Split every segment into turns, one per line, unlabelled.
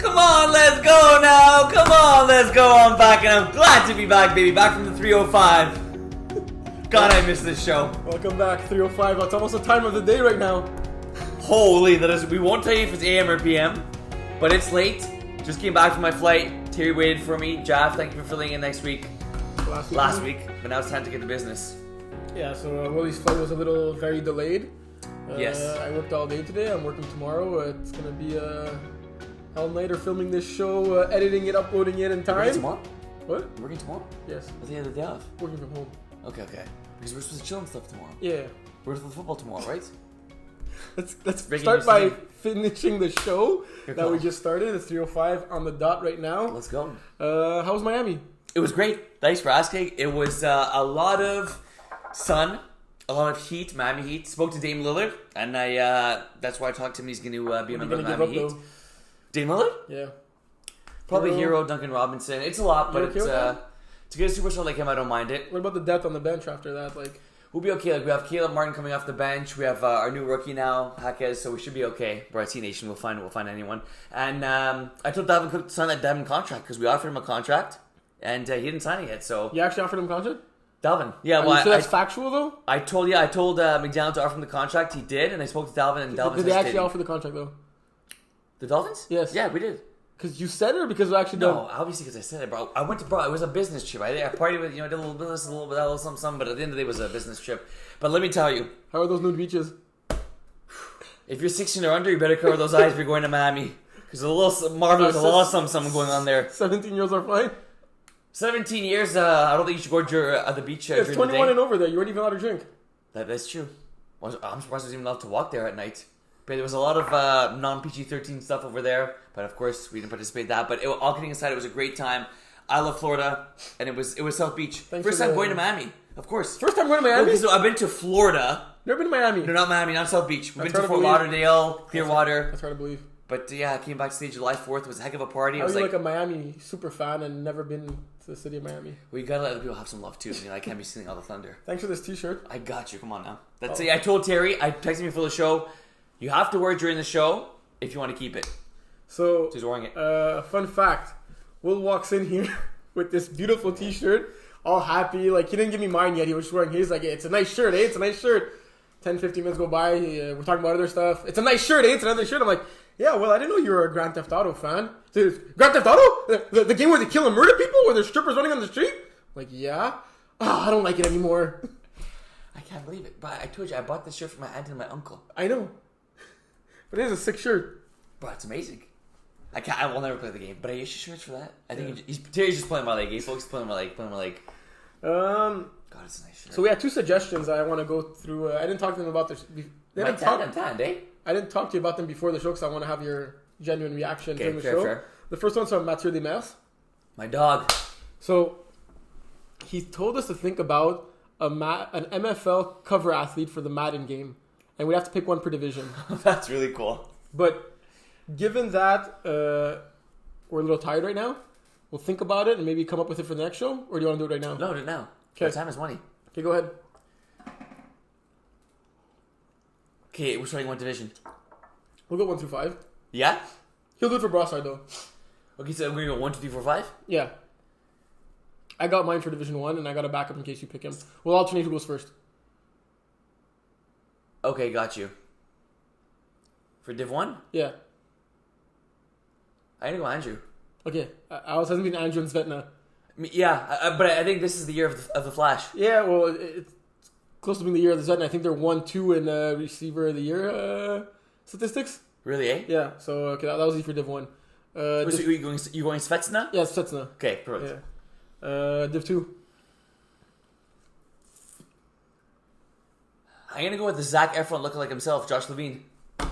Come on, let's go now. Come on, let's go. I'm back, and I'm glad to be back, baby. Back from the 305. God, I missed this show.
Welcome back, 305. It's almost the time of the day right now.
Holy, that is. We won't tell you if it's AM or PM, but it's late. Just came back from my flight. Terry waited for me. Jaff, thank you for filling in next week. Last week, but now it's time to get to business.
Yeah, so Willie's flight was a little very delayed.
Yes.
I worked all day today. I'm working tomorrow. It's going to be a all-nighter filming this show, editing it, uploading it in time.
Working tomorrow?
What?
You're working tomorrow?
Yes.
What's the other day off?
Working from home.
Okay. Because we're supposed to chill and stuff tomorrow.
Yeah.
We're with the football tomorrow, right?
Let's start by finishing the show that we just started. It's 3:05 on the dot right now.
Let's go.
How was Miami?
It was great. Thanks for asking. It was a lot of sun, a lot of heat, Miami Heat. Spoke to Dame Lillard, and that's why I talked to him. He's going to be a member of the Miami Heat. Dame Lillard?
Yeah.
Probably hero Duncan Robinson. It's a lot, but to get a superstar like him, I don't mind it.
What about the depth on the bench after that?
We'll be okay. We have Caleb Martin coming off the bench. We have our new rookie now, Haquez, so we should be okay. We're at T-Nation. We'll find anyone. And I told Dalvin Cook to sign that Devin contract because we offered him a contract, and he didn't sign it yet. So
you actually offered him a contract?
Dalvin. Yeah,
well, you sure that's factual though?
I told McDonald to offer him the contract. He did, and I spoke to Dalvin, and Dalvin.
Did they actually offer the contract though?
The Dolphins?
Yes.
Yeah, we did.
Because you said it, or because we actually
no, obviously because I said it, bro. I went to It was a business trip. I partied with, did a little business, a little bit, a little something. But at the end of the day, it was a business trip. But let me tell you,
how are those nude beaches?
If you're 16 or under, you better cover those eyes if you're going to Miami. Because a little marvelous, a lot of something going on there.
17 years are fine.
17 years. I don't think you should go at the beach.
It's 21 and over there. You weren't even allowed to drink.
That's true. I'm surprised I was even allowed to walk there at night. But there was a lot of non-PG-13 stuff over there. But of course, we didn't participate in that. But all kidding aside, it was a great time. I love Florida, and it was South Beach. First time going to Miami, of course.
First time going to Miami?
No, I've been to Florida.
Never been to Miami.
No, not Miami, not South Beach. We've been to Fort Lauderdale, Clearwater.
That's hard to believe.
But yeah, I came back to stay July 4th. It was a heck of a party.
How are you like a Miami super fan and never been to the city of Miami?
Well, you gotta let other people have some love too. I can't be stealing all the thunder.
Thanks for this t-shirt.
I got you. Come on now. That's it. I told Terry, I texted him before the show, you have to wear it during the show if you want to keep it.
So,
he's wearing it.
Fun fact. Will walks in here with this beautiful t-shirt, all happy. Like, he didn't give me mine yet. He was just wearing his. Like, it's a nice shirt, eh? It's a nice shirt. 10, 15 minutes go by. We're talking about other stuff. It's a nice shirt, eh? It's another shirt. I'm like, yeah, well, I didn't know you were a Grand Theft Auto fan. Grand Theft Auto? The game where they kill and murder people? Where there's strippers running on the street? I'm like, yeah. I don't like it anymore.
I can't believe it. But I told you, I bought this shirt for my aunt and my uncle.
I know. But it is a sick shirt.
Bro, it's amazing. I will never play the game, but I issue shirts for that. I think Terry's just playing my leg. He's focused playing my leg. God, it's a nice shirt.
So we had two suggestions I want to go through. I didn't talk to them about this.
I
didn't talk to you about them before the show because I want to have your genuine reaction during the show.
Fair.
The first one's from Mathieu Demers.
My dog.
So he told us to think about an MFL cover athlete for the Madden game, and we have to pick one per division.
That's really cool.
But given that we're a little tired right now, we'll think about it and maybe come up with it for the next show, or do you want to do it right now?
No, do it now.
Okay.
Time is money.
Okay, go ahead.
Okay, we're starting one division.
We'll go 1 through 5.
Yeah?
He'll do it for Brossard, though.
Okay, so we're going to go 1, 2, 3, 4, 5?
Yeah. I got mine for Division 1, and I got a backup in case you pick him. We'll alternate who goes first.
Okay, got you. For Div 1?
Yeah.
I'm going to go Andrew.
Okay. I was having been Andrew and Svetna.
Yeah, but I think this is the year of the Flash.
Yeah, well, it's close to being the year of the Svetna. I think they're 1-2 in Receiver of the Year statistics.
Really, eh?
Yeah, so okay, that was it for Div 1.
So you going Svetsna?
Yeah, Svetsna.
Okay, perfect.
Yeah. Div 2.
I'm going to go with the Zac Efron looking like himself, Josh Levine.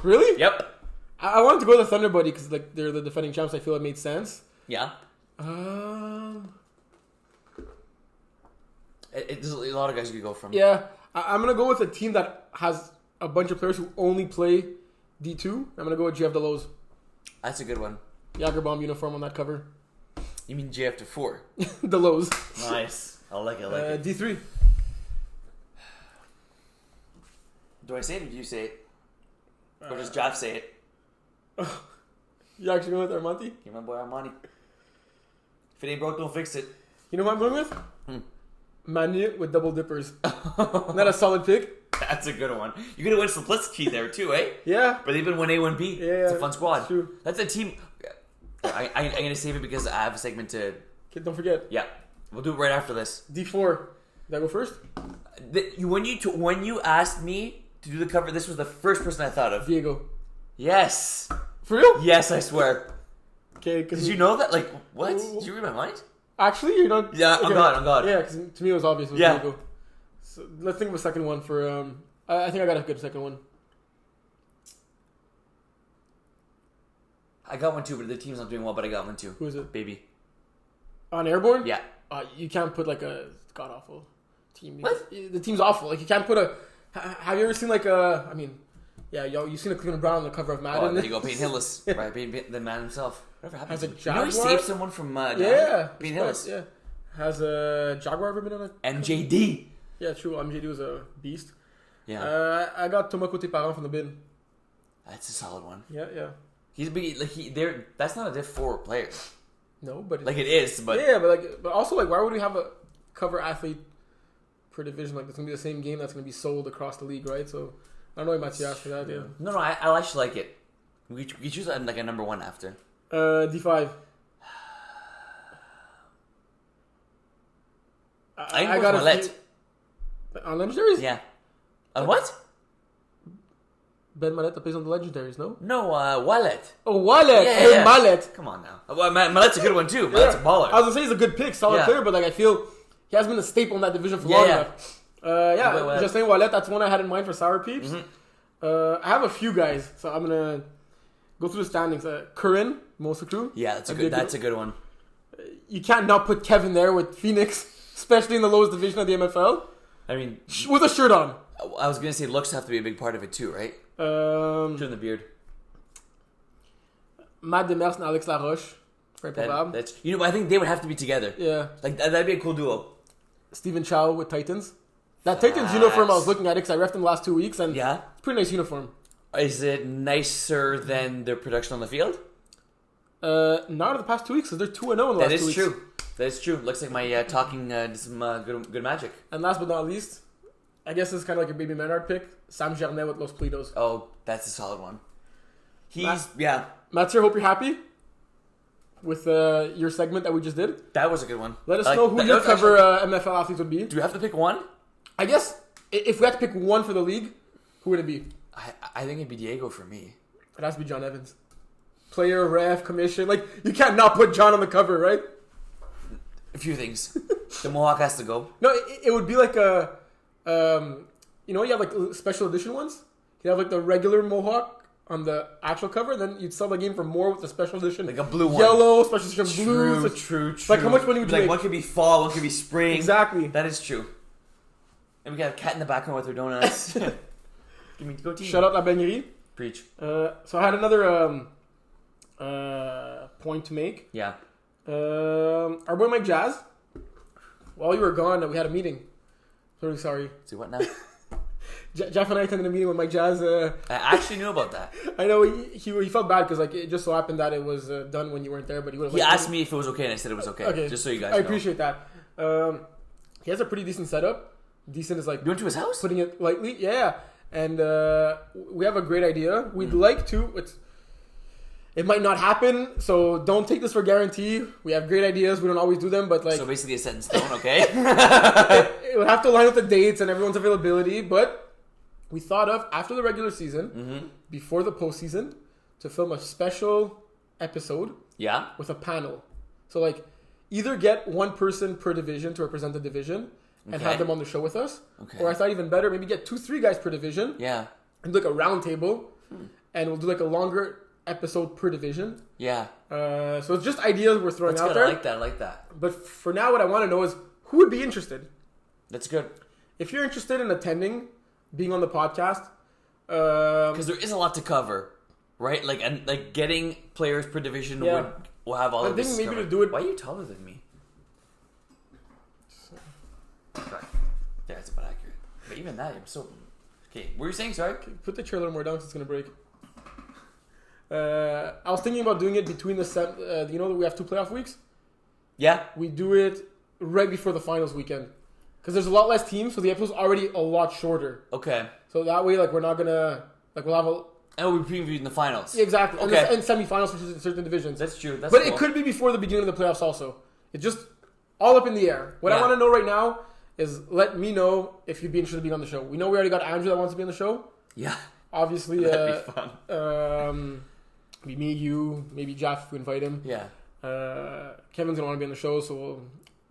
Really?
Yep.
I wanted to go with the Thunder Buddy because like they're the defending champs. I feel it made sense.
Yeah. There's a lot of guys you could go from.
Yeah. I'm going to go with a team that has a bunch of players who only play D2. I'm going to go with GF Delos.
That's a good one.
Jagerbomb uniform on that cover.
You mean GF to 4?
Delos.
Nice. I like it.
D3.
Do I say it or do you say it? Or does Jaff say it?
You actually going with Armani?
Get my boy Armani. If it ain't broke, don't fix it.
You know what I'm going with? Manu with double dippers. Not a solid pick.
That's a good one. You're gonna win Simplicity there too, eh?
Yeah.
But they've been 1A, 1B.
Yeah,
It's a fun squad.
True.
That's a team. I'm gonna save it because I have a segment to.
Okay, don't forget.
Yeah, we'll do it right after this.
D4. Did I go first?
When you asked me to do the cover, this was the first person I thought of.
Diego.
Yes.
For real?
Yes, I swear.
Okay,
Did you know that? Like, what? Did you read my mind?
Actually, you're not.
Yeah, I'm God.
Yeah, because to me it was obvious. It was
Yeah.
Diego. So let's think of a second one for. I think I got a good second one.
I got one too, but the team's not doing well. But I got one too.
Who is it?
Baby.
On Airborne?
Yeah.
You can't put like a god awful team.
What?
The team's awful. Like you can't put a. Have you ever seen like a? I mean, yeah, you've seen a Cleveland Brown on the cover of Madden.
Oh, there you go, Peyton Hillis. Right, the man himself. Whatever happened
Has
to
a
him? You know he
Jaguar?
saved someone from
Yeah,
Peyton Hillis.
Yeah. Has a Jaguar ever been on a?
MJD.
Yeah, true. MJD was a beast.
Yeah.
I got Tomoko Teparan from the bin.
That's a solid one.
Yeah.
He's a big, that's not a diff 4 player.
No, but
Like it is, but
yeah, but also like, why would we have a cover athlete per division? Like, it's gonna be the same game that's gonna be sold across the league, right? So I don't know why Mathieu asked for that. Yeah.
No, I actually like it. We choose like a number 1 after.
D5.
I got a few
on legendaries.
Yeah. What?
Ben Mallet plays on the legendaries, no?
No, Wallet.
Oh, Wallet.
Yeah.
Mallet.
Come on now. Well, Mallet's a good one too. Mallet's a baller.
I was gonna say he's a good pick, solid
Yeah.
player, but like I feel he has been a staple in that division for
Yeah,
long
yeah.
enough. Just saying Wallet. That's one I had in mind for Sour Peeps.
Mm-hmm.
I have a few guys, so I'm gonna go through the standings. Corinne Mosakru.
Yeah, that's a good one.
You can't not put Kevin there with Phoenix, especially in the lowest division of the MFL.
I mean,
with a shirt on.
I was gonna say looks have to be a big part of it too, right? Trim the beard.
Matt Demers and Alex Laroche. Very probable.
That's I think they would have to be together.
Yeah.
Like that'd be a cool duo.
Stephen Chow with Titans. That Titans uniform I was looking at it because I refed them the last 2 weeks and
yeah,
it's a pretty nice uniform.
Is it nicer than their production on the field?
Not in the past 2 weeks because they're 2-0 in the last 2 weeks.
True. That is true. Looks like my talking did some good magic.
And last but not least, I guess this is kind of like a baby Menard pick. Sam Gernet with Los Plidos.
Oh, that's a solid one.
Mathieu, hope you're happy with your segment that we just did.
That was a good one.
Let us know who your cover MFL athletes would be.
Do we have to pick one?
I guess if we had to pick one for the league, who would it be?
I think it'd be Diego for me.
It has to be John Evans. Player, ref, commission. Like, you can't not put John on the cover, right?
A few things. The Mohawk has to go.
No, it would be like a... you have like special edition ones? You have like the regular Mohawk on the actual cover, then you'd sell the game for more with the special edition.
Like a blue one.
Yellow, special edition blue.
True.
Like, how much money would you
like,
make?
one could be fall, one could be spring.
Exactly.
That is true. And we got a cat in the background with her donuts. Give me go team.
Shout out La Beignerie.
Preach.
So I had another point to make.
Yeah.
Our boy Mike Jazz. While you were gone, we had a meeting. Really sorry.
See what now?
Jeff and I attended a meeting with Mike Jazz.
I actually knew about that.
I know he felt bad because like it just so happened that it was done when you weren't there, but
he asked me if it was okay, and I said it was okay. Okay, just so you guys know.
I appreciate that. He has a pretty decent setup. Decent is like
you went to his house.
Putting it lightly, yeah. And we have a great idea. We'd like to. It might not happen, so don't take this for guarantee. We have great ideas. We don't always do them, but like
so basically a set in stone, okay?
it would have to line with the dates and everyone's availability, but. We thought of, after the regular season, before the postseason, to film a special episode with a panel. So, like, either get one person per division to represent the division and have them on the show with us. Okay. Or I thought even better, maybe get 2-3 guys per division.
Yeah.
And do like a round table. And we'll do like a longer episode per division.
Yeah.
So it's just ideas we're throwing out there.
I like that.
But for now, what I want to know is who would be interested?
That's good.
If you're interested in attending... being on the podcast,
because there is a lot to cover, right? Like and like getting players per division will have all. I think maybe covered.
To do it.
Why are you taller than me? Sorry. Yeah, it's about accurate. But even that, I'm so okay. What were you saying? Sorry.
Put the chair a little more down because it's gonna break. I was thinking about doing it between you know that we have 2 playoff weeks.
Yeah.
We do it right before the finals weekend because there's a lot less teams, so the episode's already a lot shorter.
Okay.
So that way, like, we're not gonna we'll have a.
And we'll be previewing the finals.
Yeah, exactly.
Okay.
And semifinals for certain divisions.
That's true. That's
but
cool.
it could be before the beginning of the playoffs also. It's just all up in the air. What I want to know right now is let me know if you'd be interested in being on the show. We know we already got Andrew that wants to be on the show.
Yeah.
Obviously,
that'd be fun.
Be me, you, maybe Jeff if we invite him.
Yeah.
Kevin's gonna want to be on the show, so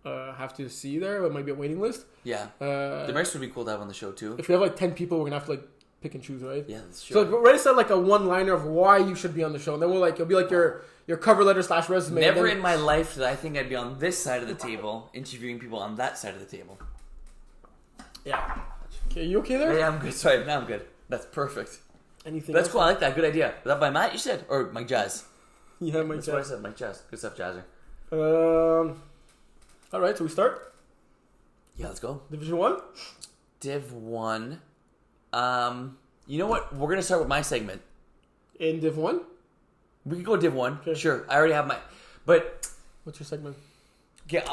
we'll have to see you there. It might be a waiting list.
Yeah. The rest would be cool to have on the show too.
If we have like 10 people, we're gonna have to like pick and choose, right?
Yeah, that's true.
So like, we already said like a one-liner of why you should be on the show, and then it'll be like your cover letter / resume.
Never in my life did I think I'd be on this side of the table interviewing people on that side of the table.
Yeah. Okay, you okay there?
Yeah, I'm good. Sorry, now I'm good. That's perfect.
Anything?
That's
else?
cool. I like that. Good idea. Was that by Matt? You said, or Mike Jazz?
Yeah, Mike
That's
Jazz.
what I said. Mike Jazz. Good stuff, Jazzer.
All right, so we start
Yeah, let's go.
Division 1.
Div 1. You know what? We're gonna start with my segment.
In Div 1.
We can go Div 1.
Okay.
Sure. I already have my. But
What's your segment?
okay,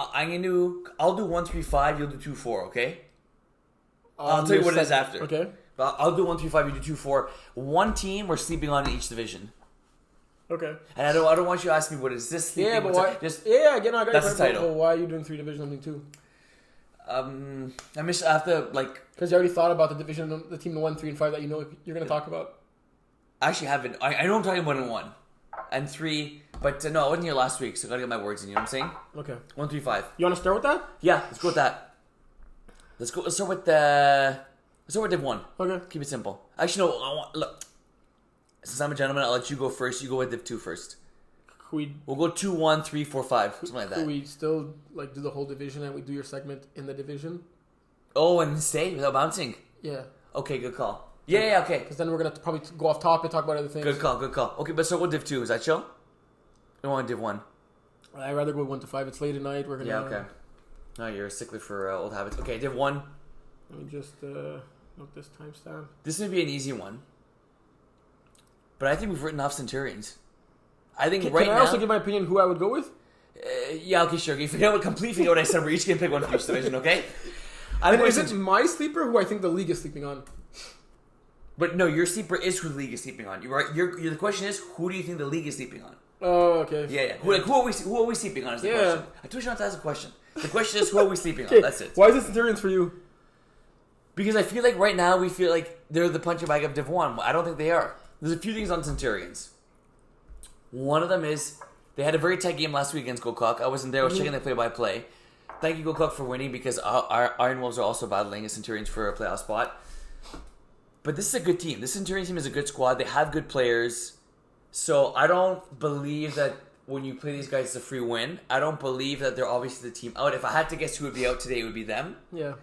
I'll do 1 3 5. You'll do 2 4. Okay. I'll tell you what it is after.
Okay.
But I'll do 1 3 5. You do 2 4. One team we're sleeping on in each division.
Okay.
And I don't want you to ask me what is this sleeping.
Yeah, but
what's
why?
it? Just
I get it.
That's the title.
But why are you doing 3 divisions only 2?
I have to like.
Because you already thought about the division, the team 1, 3, and 5 that you know you're going to talk about.
I actually haven't. I know I'm talking 1 and 1 and 3, but no, I wasn't here last week, so I gotta get my words in. You know what I'm saying?
Okay.
1 3 5.
You want to start with that?
Yeah, let's go with that. Let's start with Div 1.
Okay.
Keep it simple. Actually, no. Look, since I'm a gentleman, I'll let you go first. You go with Div 2 first. We'll go 2 1 3 4 5, something like that.
Could we still like do the whole division and we do your segment in the division?
Oh, and stay without bouncing.
Yeah.
Okay, good call. Yeah, okay.
Because then we're gonna probably go off topic, talk about other things.
Good call. Okay, but so what Div 2? Is that chill? I want Div 1.
I'd rather go 1 to 5. It's late at night. We're gonna.
Yeah, okay. No, you're a stickler for old habits. Okay, Div 1.
Let me just note this timestamp.
This may be an easy one. But I think we've written off Centurions. I think
Can
right
I
now...
also give my opinion who I would go with?
Yeah, okay, sure. You forget what I said. We're each going to pick one from each division, okay?
And is it my sleeper who I think the league is sleeping on?
But no, your sleeper is who the league is sleeping on. You're right. The question is, who do you think the league is sleeping on?
Oh, okay.
Yeah. Who are we sleeping on is the question. I told you not to ask a question. The question is, who are we sleeping on?
Okay.
That's it.
Why is it Centurions for you?
Because I feel like right now we feel like they're the punching bag of Div 1. I don't think they are. There's a few things on Centurions. One of them is they had a very tight game last week against Gokuk. I wasn't there. I was checking the play-by-play. Thank you, Gokuk, for winning because our Iron Wolves are also battling as Centurions for a playoff spot. But this is a good team. This Centurion team is a good squad. They have good players. So I don't believe that when you play these guys, it's a free win. I don't believe that they're obviously the team out. If I had to guess who would be out today, it would be them.
Yeah.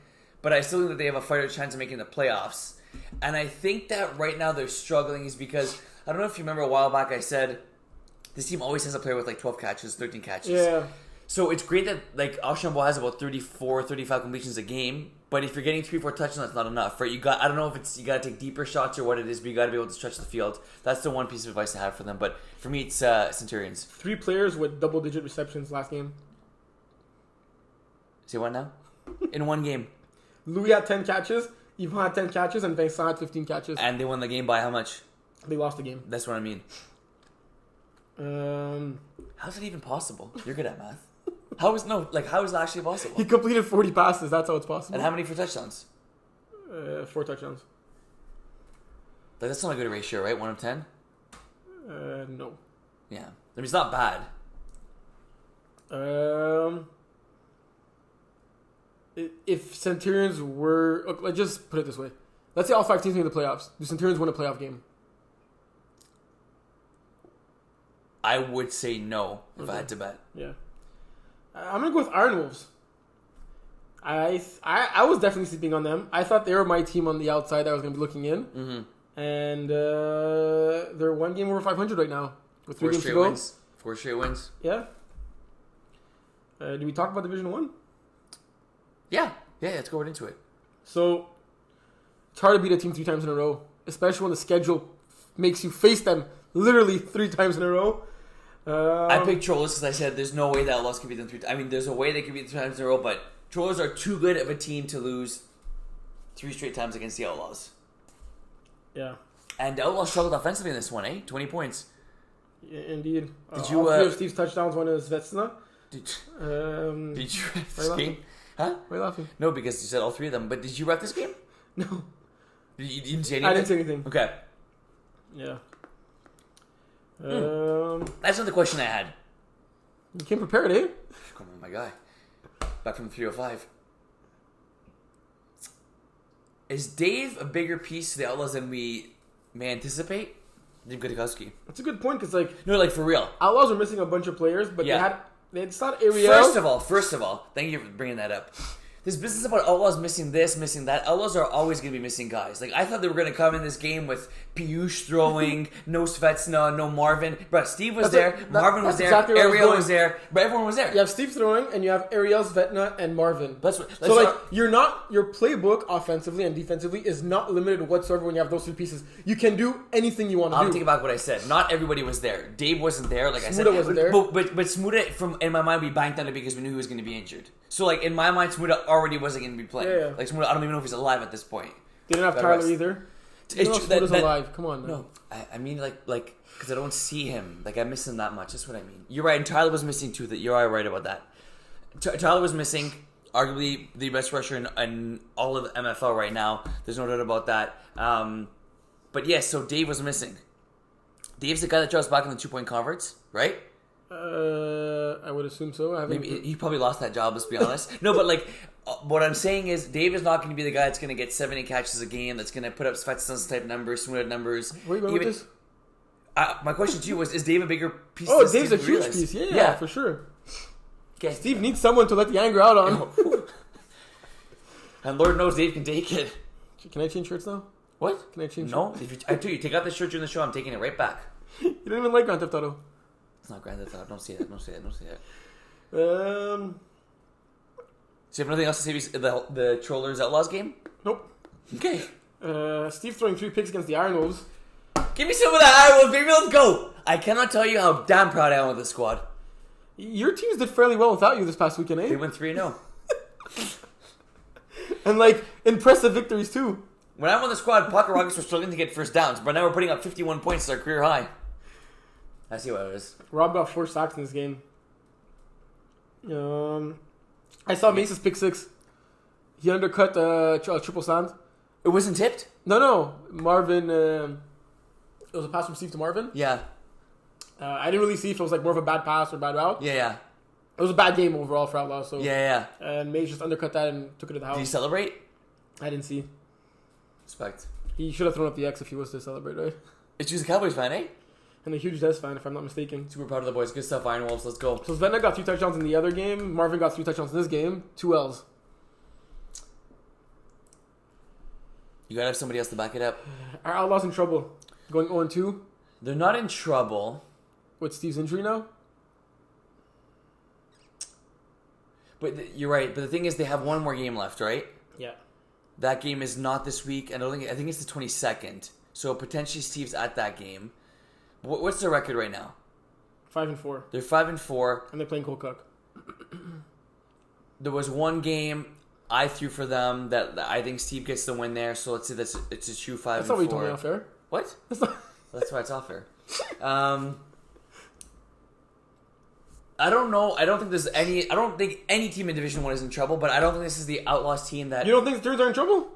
But I still think that they have a fighter chance of making the playoffs. And I think that right now they're struggling is because, I don't know if you remember a while back I said, this team always has a player with like 12 catches, 13 catches.
Yeah.
So it's great that like Archambault has about 34, 35 completions a game. But if you're getting 3-4 touchdowns, that's not enough, right? I don't know if it's you got to take deeper shots or what it is, but you got to be able to stretch the field. That's the one piece of advice I have for them. But for me, it's Centurions.
3 players with double-digit receptions last game.
Say what now? In one game.
Louis had 10 catches, Yvon had 10 catches, and Vincent had 15 catches.
And they won the game by how much?
They lost the game.
That's what I mean. How's it even possible? You're good at math. How is it actually possible?
He completed 40 passes. That's how it's possible.
And how many for touchdowns?
4 touchdowns.
Like, that's not a good ratio, right? 1 of 10?
No.
Yeah. I mean, it's not bad.
If Centurions were... Okay, let's just put it this way. Let's say all 5 teams make the playoffs. Do Centurions win a playoff game?
I would say no if I had to bet.
Yeah. I'm going to go with Iron Wolves. I was definitely sleeping on them. I thought they were my team on the outside that I was going to be looking in.
Mm-hmm.
And they're 1 game over 500 right now. With 3 games to go.
Wins. 4 straight wins.
Yeah. Do we talk about Division 1?
Yeah, let's go right into it.
So, it's hard to beat a team 3 times in a row. Especially when the schedule makes you face them literally 3 times in a row.
I picked Trollers because I said there's no way that Outlaws can beat them 3 times. I mean, there's a way they can beat them 3 times in a row, but Trollers are too good of a team to lose 3 straight times against the Outlaws.
Yeah.
And the Outlaws struggled offensively in this one, 20 points.
Yeah, indeed.
Did you?
All 3 of Steve's touchdowns, one is Vetsna.
Did you ref this game? Huh?
Why are you laughing?
No, because you said all 3 of them. But did you ref this game?
No.
You didn't say anything?
I didn't say anything.
Okay.
Yeah.
That's not the question I had.
You came prepared, eh?
Come on, my guy. Back from 305. Is Dave a bigger piece to the Outlaws than we may anticipate? Dave Gudikowski.
That's a good point, because, like...
No, like, for real.
Outlaws are missing a bunch of players, but
Yeah.
they had not Ariel.
First of all, thank you for bringing that up. This business about Outlaws missing this, missing that. Outlaws are always going to be missing guys. Like, I thought they were going to come in this game with Piyush throwing, no Svetsna, no Marvin. But Steve was there, Marvin was there,
exactly where I was
Ariel
going.
was there, but everyone was there.
You have Steve throwing, and you have Ariel, Svetna, and Marvin.
So,
your playbook offensively and defensively is not limited whatsoever when you have those 3 pieces. You can do anything you want to
I'll
do.
take back what I said. Not everybody was there. Dave wasn't there, like I said.
Smuda wasn't there.
But Smuda, in my mind, we banked on it because we knew he was going to be injured. So, like, in my mind, Smuda already wasn't going to be playing.
Yeah.
Like, Smuda, I don't even know if he's alive at this point.
They didn't have Tyler either. Smuda's alive. Come on, man.
No, I mean, like, because I don't see him. Like, I miss him that much. That's what I mean. You're right, and Tyler was missing too. That you're right about that. Tyler was missing, arguably the best rusher in all of the MFL right now. There's no doubt about that. But yes, so Dave was missing. Dave's the guy that draws back in the 2-point converts, right?
I would assume so. I haven't.
Maybe he probably lost that job. Let's be honest. No, but like, what I'm saying is, Dave is not going to be the guy that's going to get 70 catches a game. That's going to put up Svetsna's type numbers, Smuda numbers.
Where are you going with this?
My question to you was: is Dave a bigger piece?
Oh,
to
Dave's a
Steve
huge
realize?
piece. Yeah, for sure.
Okay.
Steve needs someone to let the anger out on.
And Lord knows Dave can take it.
Can I change shirts now?
What?
Can I change?
No. I tell you, take out the shirt during the show. I'm taking it right back.
You don't even like Grand Theft Auto.
It's not Grand Theft Auto. Don't say that. Don't say that. Don't say that.
Um.
So you have nothing else to say about the Trollers Outlaws game?
Nope.
Okay.
Steve throwing 3 picks against the Iron Wolves.
Give me some of that Iron Wolves, baby. Let's go. I cannot tell you how damn proud I am of this squad.
Your teams did fairly well without you this past weekend, eh?
They went 3-0.
And like impressive victories too.
When I'm on the squad, Pocket Rockets were struggling to get first downs, but now we're putting up 51 points. It's our career high. I see what it is.
Rob got 4 sacks in this game. I saw Mace's pick 6. He undercut triple sand.
It wasn't tipped?
No. Marvin. It was a pass from Steve to Marvin.
Yeah.
I didn't really see if it was like more of a bad pass or bad route.
Yeah.
It was a bad game overall for Outlaw. So
Yeah.
And Mace just undercut that and took it to the house.
Did he celebrate?
I didn't see.
Respect.
He should have thrown up the X if he was to celebrate, right?
It's just a Cowboys fan, eh?
And a huge Des fan, if I'm not mistaken.
Super proud of the boys. Good stuff, Iron Wolves. Let's go.
So Svetna got 3 touchdowns in the other game. Marvin got 3 touchdowns in this game. 2 L's.
You gotta have somebody else to back it up.
Are Outlaws in trouble? Going 0-2
They're not in trouble.
with Steve's injury now?
But you're right. But the thing is, they have one more game left, right?
Yeah.
That game is not this week. I think it's the 22nd. So potentially Steve's at that game. What's their record right now?
5-4.
They're 5-4.
And they're playing Colcock.
There was one game I threw for them that I think Steve gets the win there. So let's say it's a true 5-4.
That's not what you told me off air.
What?
That's not...
That's why it's off air. I don't know. I don't think any team in Division 1 is in trouble, but I don't think this is the Outlaws team that...
You don't think the Thirds are in trouble?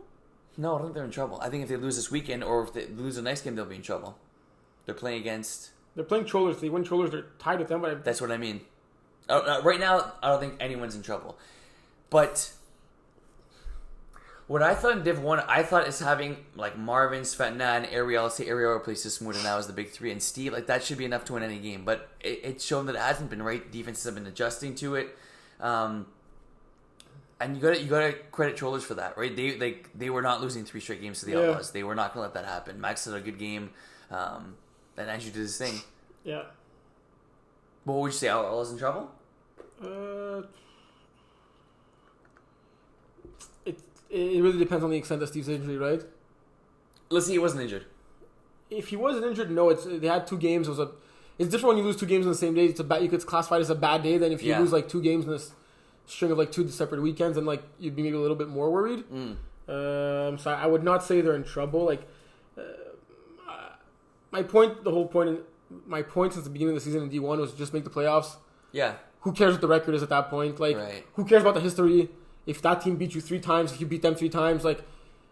No, I don't think they're in trouble. I think if they lose this weekend or if they lose the next game, they'll be in trouble. They're playing against...
They're playing Trollers. If they win Trollers, they're tied with them. But
That's what I mean. Right now, I don't think anyone's in trouble. But what I thought in Div 1, I thought is having like Marvin, Svetna, and Ariel. Say Ariel replaces Smoot, and that was the big 3. And Steve, like that should be enough to win any game. But it's shown that it hasn't been right. Defenses have been adjusting to it. And you gotta credit Trollers for that, right? They were not losing 3 straight games to the Outlaws. They were not gonna let that happen. Max had a good game, and Andrew did his thing.
Yeah.
But what would you say? Outlaws in trouble?
It really depends on the extent of Steve's injury, right?
Let's say he wasn't injured.
if he wasn't injured, no. They had 2 games. It's different when you lose 2 games in the same day. You could classify it as a bad day than if you lose like 2 games in this string of like 2 separate weekends, and like you'd be maybe a little bit more worried. So I would not say they're in trouble. Like my point since the beginning of the season in D1 was just make the playoffs.
Yeah.
Who cares what the record is at that point? Like,
right.
Who cares about the history? If that team beat you 3 times, if you beat them 3 times, like,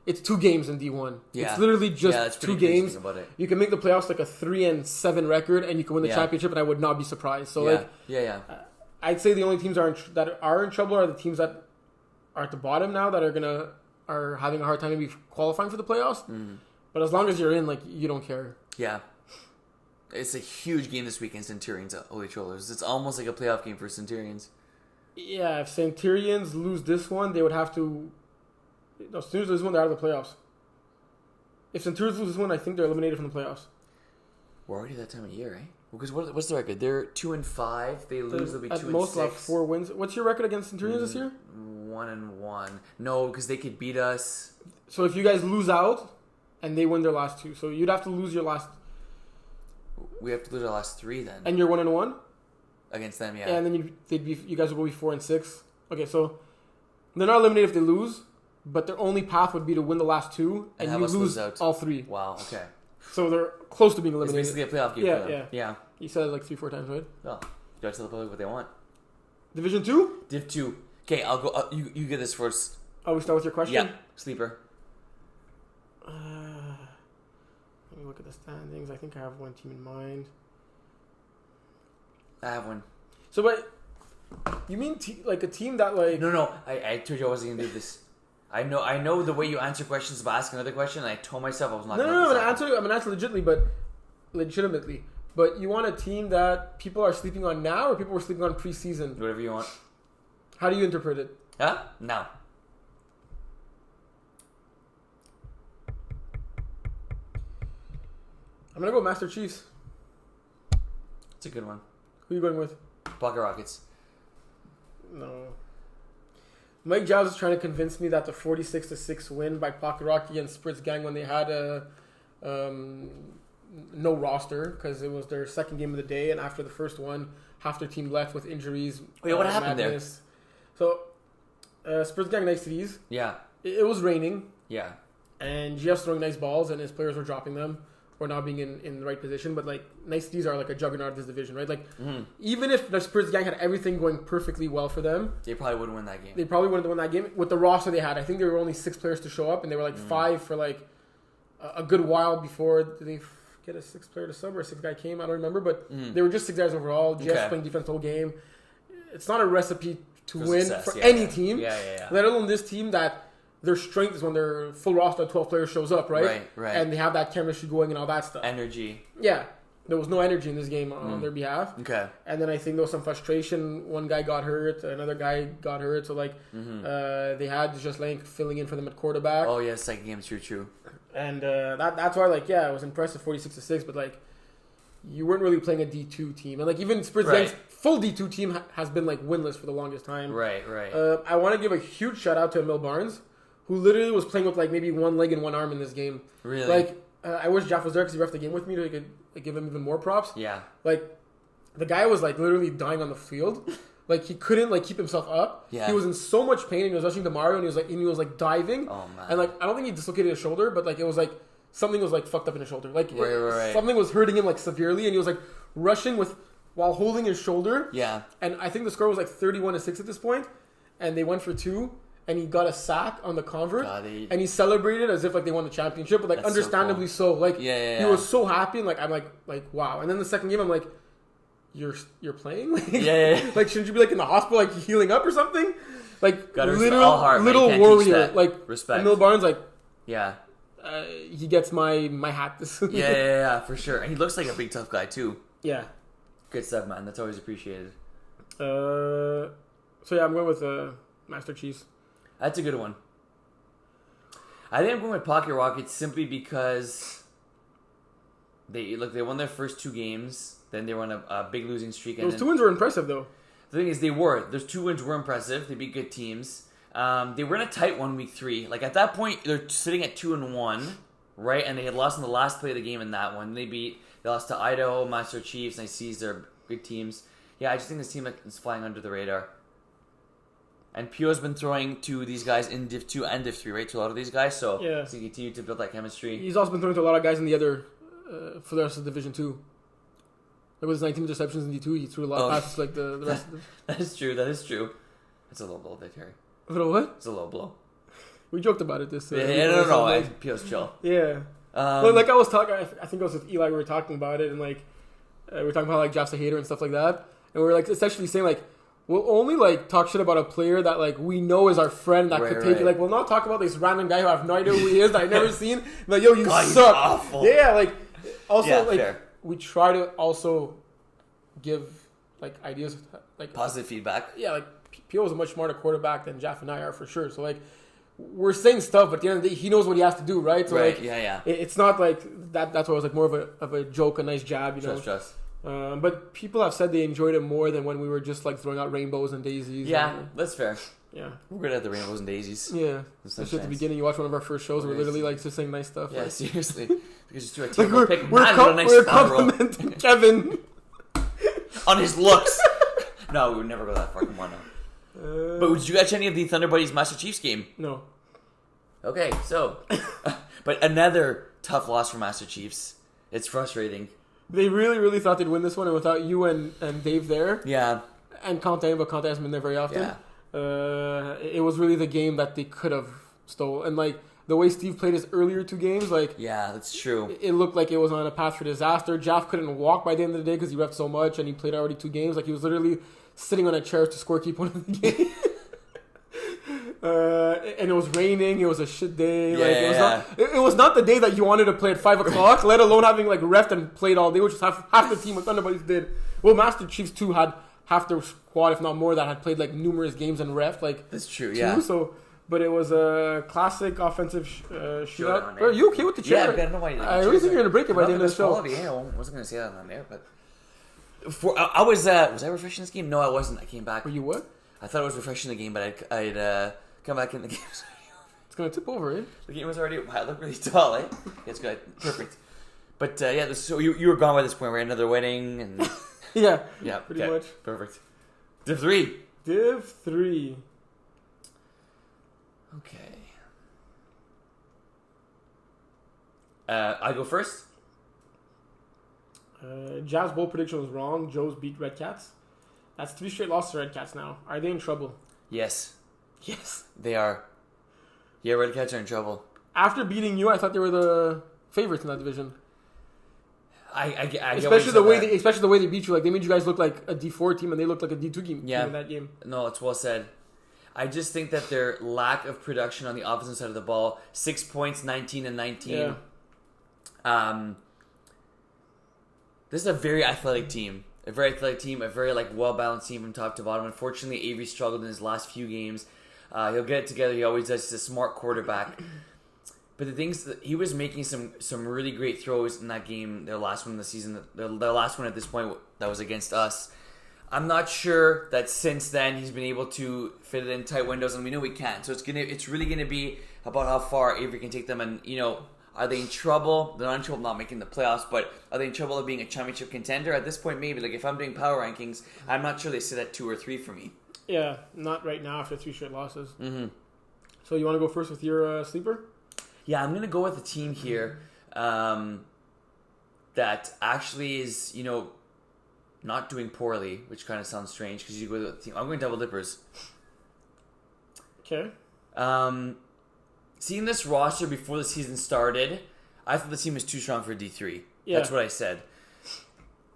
it's 2 games in D1.
Yeah.
It's literally just 2 games.
About it.
You can make the playoffs like a 3-7 record, and you can win the championship, and I would not be surprised. So, I'd say the only teams that are in trouble are the teams that are at the bottom now that are having a hard time maybe qualifying for the playoffs. But as long as you're in, like, you don't care.
Yeah. It's a huge game this weekend, Centurions, Holy Trollers. It's almost like a playoff game for Centurions.
Yeah, if Centurions lose this one, they would have to... No, Centurions lose this one, they're out of the playoffs. If Centurions lose this one, I think they're eliminated from the playoffs.
We're already that time of year, right? Because what's the record? They're 2-5. They lose, they'll be 2-6.
At most, they'll have 4 wins. What's your record against Centurions this year?
1-1. No, because they could beat us.
So if you guys lose out, and they win their last 2, so you'd have to lose your last...
We have to lose our last 3 then.
And you're 1-1
against them, yeah.
And then you guys will be 4-6. Okay, so they're not eliminated if they lose, but their only path would be to win the last 2, and you lose all 3.
Wow. Okay.
So they're close to being eliminated.
It's basically a playoff game for them. Yeah.
You said it like 3-4 times, right?
Well, you got to tell the public what they want.
Division 2?
Div 2. Okay, I'll go. You get this first.
Oh, we start with your question.
Yeah. Sleeper.
Let me look at the standings. I think I have one team in mind.
I have one.
So, but you mean like a team that like?
No. I told you I wasn't gonna do this. I know the way you answer questions by asking another question. And I told myself I was not.
No. I'm gonna answer legitimately. But you want a team that people are sleeping on now, or people were sleeping on preseason?
Whatever you want.
How do you interpret it?
Huh? Now.
I'm gonna go Master Chiefs.
It's a good one.
Who are you going with?
Pocket Rockets.
No. Mike Giles is trying to convince me that the 46-6 win by Pocket Rocky and Spritz Gang when they had no roster because it was their second game of the day, and after the first one, half their team left with injuries.
Wait, what happened
madness. There? So, Spritz Gang nice these.
Yeah.
It was raining.
Yeah.
And GF's throwing nice balls, and his players were dropping them or not being in the right position. But, like, niceties are like a juggernaut of this division, right? Like, even if the Spurs Gang had everything going perfectly well for them,
they probably wouldn't win that game.
They probably wouldn't win that game with the roster they had. I think there were only 6 players to show up, and they were like 5 for like a good while before. Did they get a 6th player to sub or a 6th guy came? I don't remember, but they were just 6 guys overall. GF's playing defense the whole game. It's not a recipe to win
success,
for any team.
Yeah.
Let alone this team that their strength is when their full roster of 12 players shows up, right?
Right.
And they have that chemistry going and all that stuff.
Energy.
Yeah. There was no energy in this game on their behalf.
Okay.
And then I think there was some frustration. One guy got hurt. Another guy got hurt. So, like, they had just like filling in for them at quarterback.
Oh, yeah. Second game. True.
And that's why, like, yeah, it was impressive 46-6. But, like, you weren't really playing a D2 team. And, like, even Spurs Gang's full D2 team has been, like, winless for the longest time.
Right.
I want to give a huge shout out to Emil Barnes, who literally was playing with, like, maybe one leg and one arm in this game.
Really?
Like, I wish Jeff was there because he reffed the game with me so he could give him even more props.
Yeah.
Like, the guy was, like, literally dying on the field. Like, he couldn't, like, keep himself up.
Yeah.
He was in so much pain, and he was rushing to Mario, and he was diving.
Oh, man.
And, like, I don't think he dislocated his shoulder, but, like, it was, like, something was, like, fucked up in his shoulder. Like,
right.
Something was hurting him, like, severely, and he was, like, rushing while holding his shoulder.
Yeah.
And I think the score was, like, 31-6 at this point, and they went for 2. And he got a sack on the convert, and he celebrated as if like they won the championship, but like understandably so. Like he was so happy, and like I'm like wow. And then the second game, I'm like, you're playing, like, like shouldn't you be like in the hospital, like healing up or something? Like little warrior, like
respect.
Emil Barnes, like
he
gets my hat.
yeah, for sure. And he looks like a big tough guy too.
Yeah,
good stuff, man. That's always appreciated.
So yeah, I'm going with Master Chiefs.
That's a good one. I think I'm going with Pocket Rockets simply because they won their first 2 games. Then they were on a big losing streak.
Those 2 wins were impressive, though.
The thing is, those 2 wins were impressive. They beat good teams. They were in a tight one week 3. Like at that point, they're sitting at 2-1. right? And they had lost in the last play of the game in that one. They lost to Idaho, Master Chiefs, and I see they're good teams. Yeah, I just think this team is flying under the radar. And Pio's been throwing to these guys in Div 2 and Div 3, right? To a lot of these guys, so he continued to build that chemistry.
He's also been throwing to a lot of guys in the other, for the rest of Division 2. Like with his 19 interceptions in D2, he threw a lot of passes like the rest of them.
That is true. It's a low blow there, Terry.
A little what?
It's a low blow.
We joked about it this.
No. Pio's chill.
Yeah. But like I was talking, I think it was with Eli. We were talking about it, and like we were talking about like Jeff's a hater and stuff like that, and we were like essentially saying like we'll only like talk shit about a player that like we know is our friend that could take it. Like we'll not talk about this random guy who I have no idea who he is that I've never seen. Like yo, you suck. Awful. Yeah, like also like fair. We try to also give like ideas like
positive feedback.
Yeah, like Pio is a much smarter quarterback than Jeff and I are for sure. So like we're saying stuff, but at the end of the day, he knows what he has to do, right? So like, it's not like that. That's why it was like more of a joke, a nice jab, you know.
Trust.
But people have said they enjoyed it more than when we were just like throwing out rainbows and daisies.
Yeah, that's fair.
Yeah,
we're good at the rainbows and daisies.
Yeah, especially at the beginning, you watch one of our first shows, we're literally like just saying nice stuff.
Yeah,
like,
seriously. Because just do a team
like
pick.
We're complimenting Kevin
on his looks. No, we would never go that far. Come on now. But did you catch any of the Thunder Buddies Master Chiefs game?
No.
Okay, so, but another tough loss for Master Chiefs. It's frustrating.
They really, really thought they'd win this one, and without you and Dave there, and Conte, but Conte hasn't been there very often. It was really the game that they could have stole, and like the way Steve played his earlier two games, like
that's true.
It looked like it was on a path for disaster. Jaff couldn't walk by the end of the day because he repped so much, and he played already two games. Like he was literally sitting on a chair to scorekeep one of the games. And it was raining. It was a shit day. It was not the day that you wanted to play at 5 o'clock. Let alone having like refed and played all day, which was half the team what Thunder Buddies did. Well, Master Chiefs too had half their squad, if not more, that had played like numerous games and refed. Like
that's true.
Too, so, but it was a classic offensive shootout. Are you okay with the chair?
Yeah, I don't know why.
I really think you're gonna break it by the end of the show.
I wasn't gonna say that on there, but I was I refreshing this game? No, I wasn't. I came back.
Were you what?
I thought I was refreshing the game, but I'd come back in the game.
It's gonna tip over, eh?
The game was already. I look really tall, eh? It's good, perfect. But so you were gone by this point. We're at another wedding, and
yeah,
pretty
much
perfect. Div 3.
Div 3.
Okay. I go first.
Jazz bowl prediction was wrong. Joe's beat Red Cats. That's 3 straight losses to Red Cats now. Are they in trouble?
Yes.
Yes.
They are. Yeah, Red Cats are in trouble.
After beating you, I thought they were the favorites in that division.
I
especially the way they beat you. Like they made you guys look like a D4 team, and they looked like a D2 team in that game.
No, it's well said. I just think that their lack of production on the opposite side of the ball, 6 points, 19 and 19. Yeah. This is a very athletic team. A very like well-balanced team from top to bottom. Unfortunately, Avery struggled in his last few games. He'll get it together. He always does. He's a smart quarterback. But the things that he was making some really great throws in that game, their last one in the season, their last one at this point that was against us. I'm not sure that since then he's been able to fit it in tight windows, and we know he can. So it's really gonna be about how far Avery can take them, and are they in trouble? They're not in trouble not making the playoffs, but are they in trouble of being a championship contender? At this point, maybe. Like, if I'm doing power rankings, I'm not sure they sit at 2 or 3 for me.
Yeah, not right now after 3 straight losses.
Mm-hmm.
So you want to go first with your sleeper?
Yeah, I'm going to go with a team here that actually is, not doing poorly, which kind of sounds strange because you go with a team. I'm going Double Dippers.
Okay.
Seeing this roster before the season started, I thought the team was too strong for D3. Yeah. That's what I said.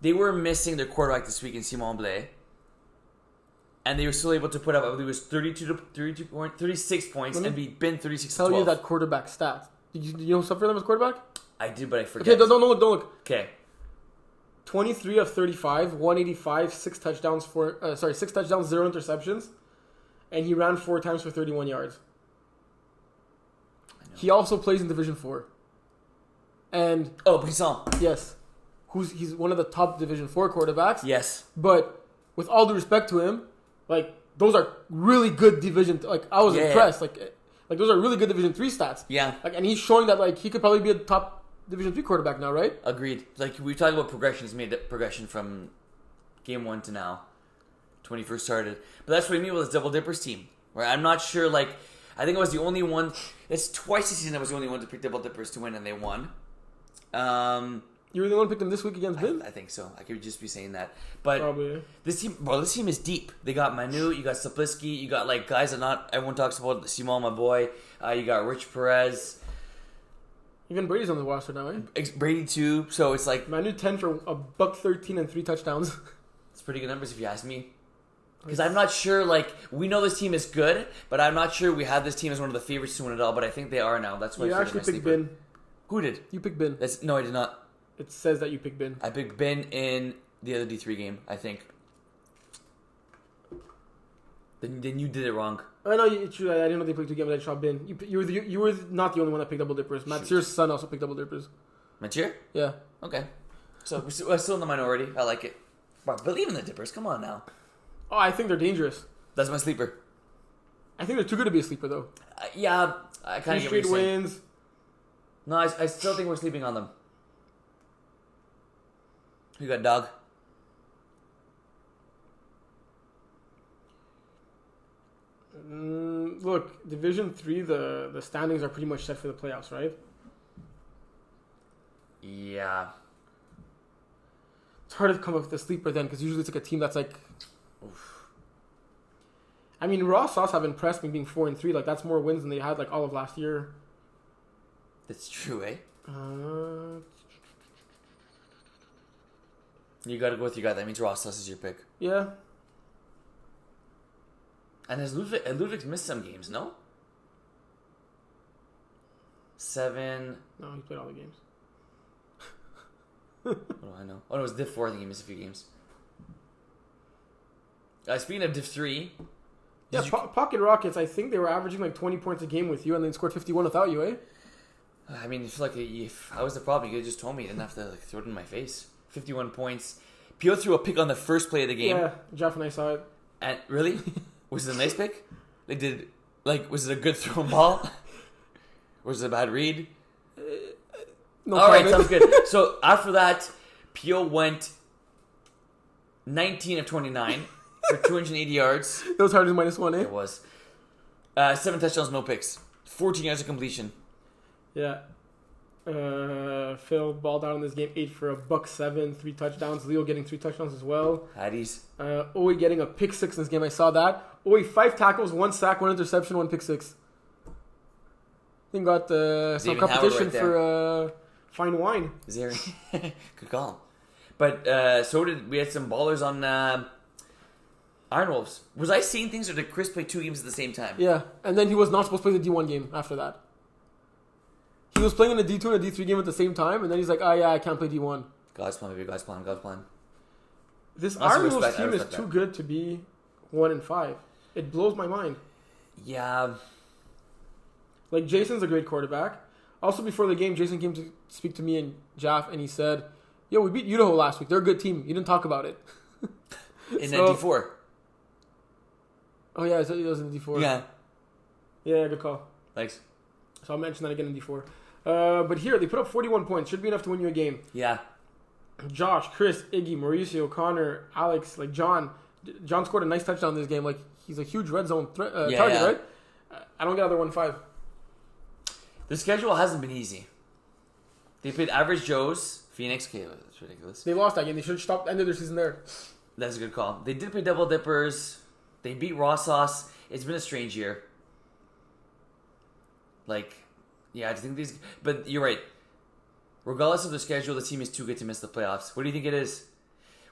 They were missing their quarterback this week in Simon Blais. And they were still able to put up, I believe it was 36 points and be been 36 to 12.
Tell you that quarterback stat. Did you know something for them as quarterback?
I did, but I forget.
Okay, don't look.
Okay.
23 of 35, 185, 6 touchdowns, 0 interceptions. And he ran 4 times for 31 yards. He also plays in Division 4. And
Brisson.
Yes. He's one of the top Division 4 quarterbacks.
Yes.
But with all due respect to him, like those are really good division. Like I was impressed. Like Like those are really good Division 3 stats.
Yeah.
Like, and he's showing that like he could probably be a top Division 3 quarterback now, right?
Agreed. Like we talked about progression. He's made progression from game 1 to now, to when he first started. But that's what I mean with his Double Dippers team. Where I'm not sure. Like I think I was the only one. It's twice this season I was the only one to pick Double Dippers to win, and they won.
You were the one who picked him this week against Ben?
I think so. I could just be saying that. But
probably.
this team is deep. They got Manu, you got Sapliski, you got like guys that not everyone talks about. Simon, my boy. You got Rich Perez.
Even Brady's on the roster now, eh?
Brady too. So it's like
Manu 10 for $113 and 3 touchdowns.
It's pretty good numbers if you ask me. Because I'm not sure. Like we know this team is good, but I'm not sure we have this team as one of the favorites to win it all. But I think they are now. That's why
you
I
actually picked Ben.
Who did?
You picked Ben.
No, I did not.
It says that you picked Ben.
I picked Ben in the other D3 game, I think. Then you did it wrong.
I know I didn't know they played 2 games. I shot Ben. You were not the only one that picked Double Dippers. Mathieu's son also picked Double Dippers.
Mathieu?
Yeah.
Okay. So we're still in the minority. I like it. But believe in the Dippers. Come on now.
Oh, I think they're dangerous.
That's my sleeper.
I think they're too good to be a sleeper, though.
Yeah, I kind of get what you're
saying. 3 straight wins.
No, I still think we're sleeping on them. You got Dog.
Look, Division 3, the standings are pretty much set for the playoffs, right?
Yeah.
It's hard to come up with a sleeper then, because usually it's like a team that's like... Oof. I mean, Raw Sauce have impressed me being 4-3. Like, that's more wins than they had like all of last year.
That's true, eh? You gotta go with your guy. That means Ross is your pick.
Yeah.
And has Ludwig's missed some games, no? 7.
No, he played all the games.
What do I know? Oh, no, it was Div 4. I think he missed a few games. Speaking of Div 3.
Yeah, Pocket Rockets, I think they were averaging like 20 points a game with you and then scored 51 without you, eh?
I mean, if I was the problem, you could have just told me. You didn't have to throw it in my face. 51 points. Pio threw a pick on the first play of the game.
Yeah, Jeff and I saw it.
And really? Was it a nice pick? Was it a good thrown ball? Or was it a bad read?
No
All right,
comment.
sounds good. So after that, Pio went 19 of 29 for 280 yards.
That was harder than -1, eh?
It was. 7 touchdowns, no picks. 14 yards of completion.
Yeah. Phil balled out in this game, 8 for $107, 3 touchdowns. Leo getting 3 touchdowns as well.
Hatties.
Owie getting a pick 6 in this game. I saw that. Owie 5 tackles, 1 sack, 1 interception, 1 pick 6. I think got some competition
right
for fine wine.
Is there? Good call. But so did we had some ballers on Iron Wolves. Was I seeing things, or did Chris play 2 games at the same time?
Yeah, and then he was not supposed to play the D1 game after that. He was playing in a D2 and a D3 game at the same time, and then he's like, oh yeah, I can't play D1.
God's plan, baby. God's plan. God's plan.
This
Also
Iron Wolves
respect- I
team is
respect
too
that.
good to be 1-5. It blows my mind.
Yeah.
Like, Jason's a great quarterback. Also, before the game, Jason came to speak to me and Jaff, and he said, yo, we beat Idaho last week. They're a good team. You didn't talk about it.
In a D4.
Oh, yeah, it was in D4.
Yeah.
Yeah, good call.
Thanks.
So I'll mention that again in D4. But here, they put up 41 points. Should be enough to win you a game.
Yeah.
Josh, Chris, Iggy, Mauricio, Connor, Alex, like John. John scored a nice touchdown in this game. Like, he's a huge red zone target, right? I don't get other 1-5.
The schedule hasn't been easy. They played Average Joe's, Phoenix. Okay, that's ridiculous.
They lost that game. They should have ended their season there.
That's a good call. They did play Double Dippers. They beat Raw Sauce. It's been a strange year. Like, yeah, I think these... But you're right. Regardless of the schedule, the team is too good to miss the playoffs. What do you think it is?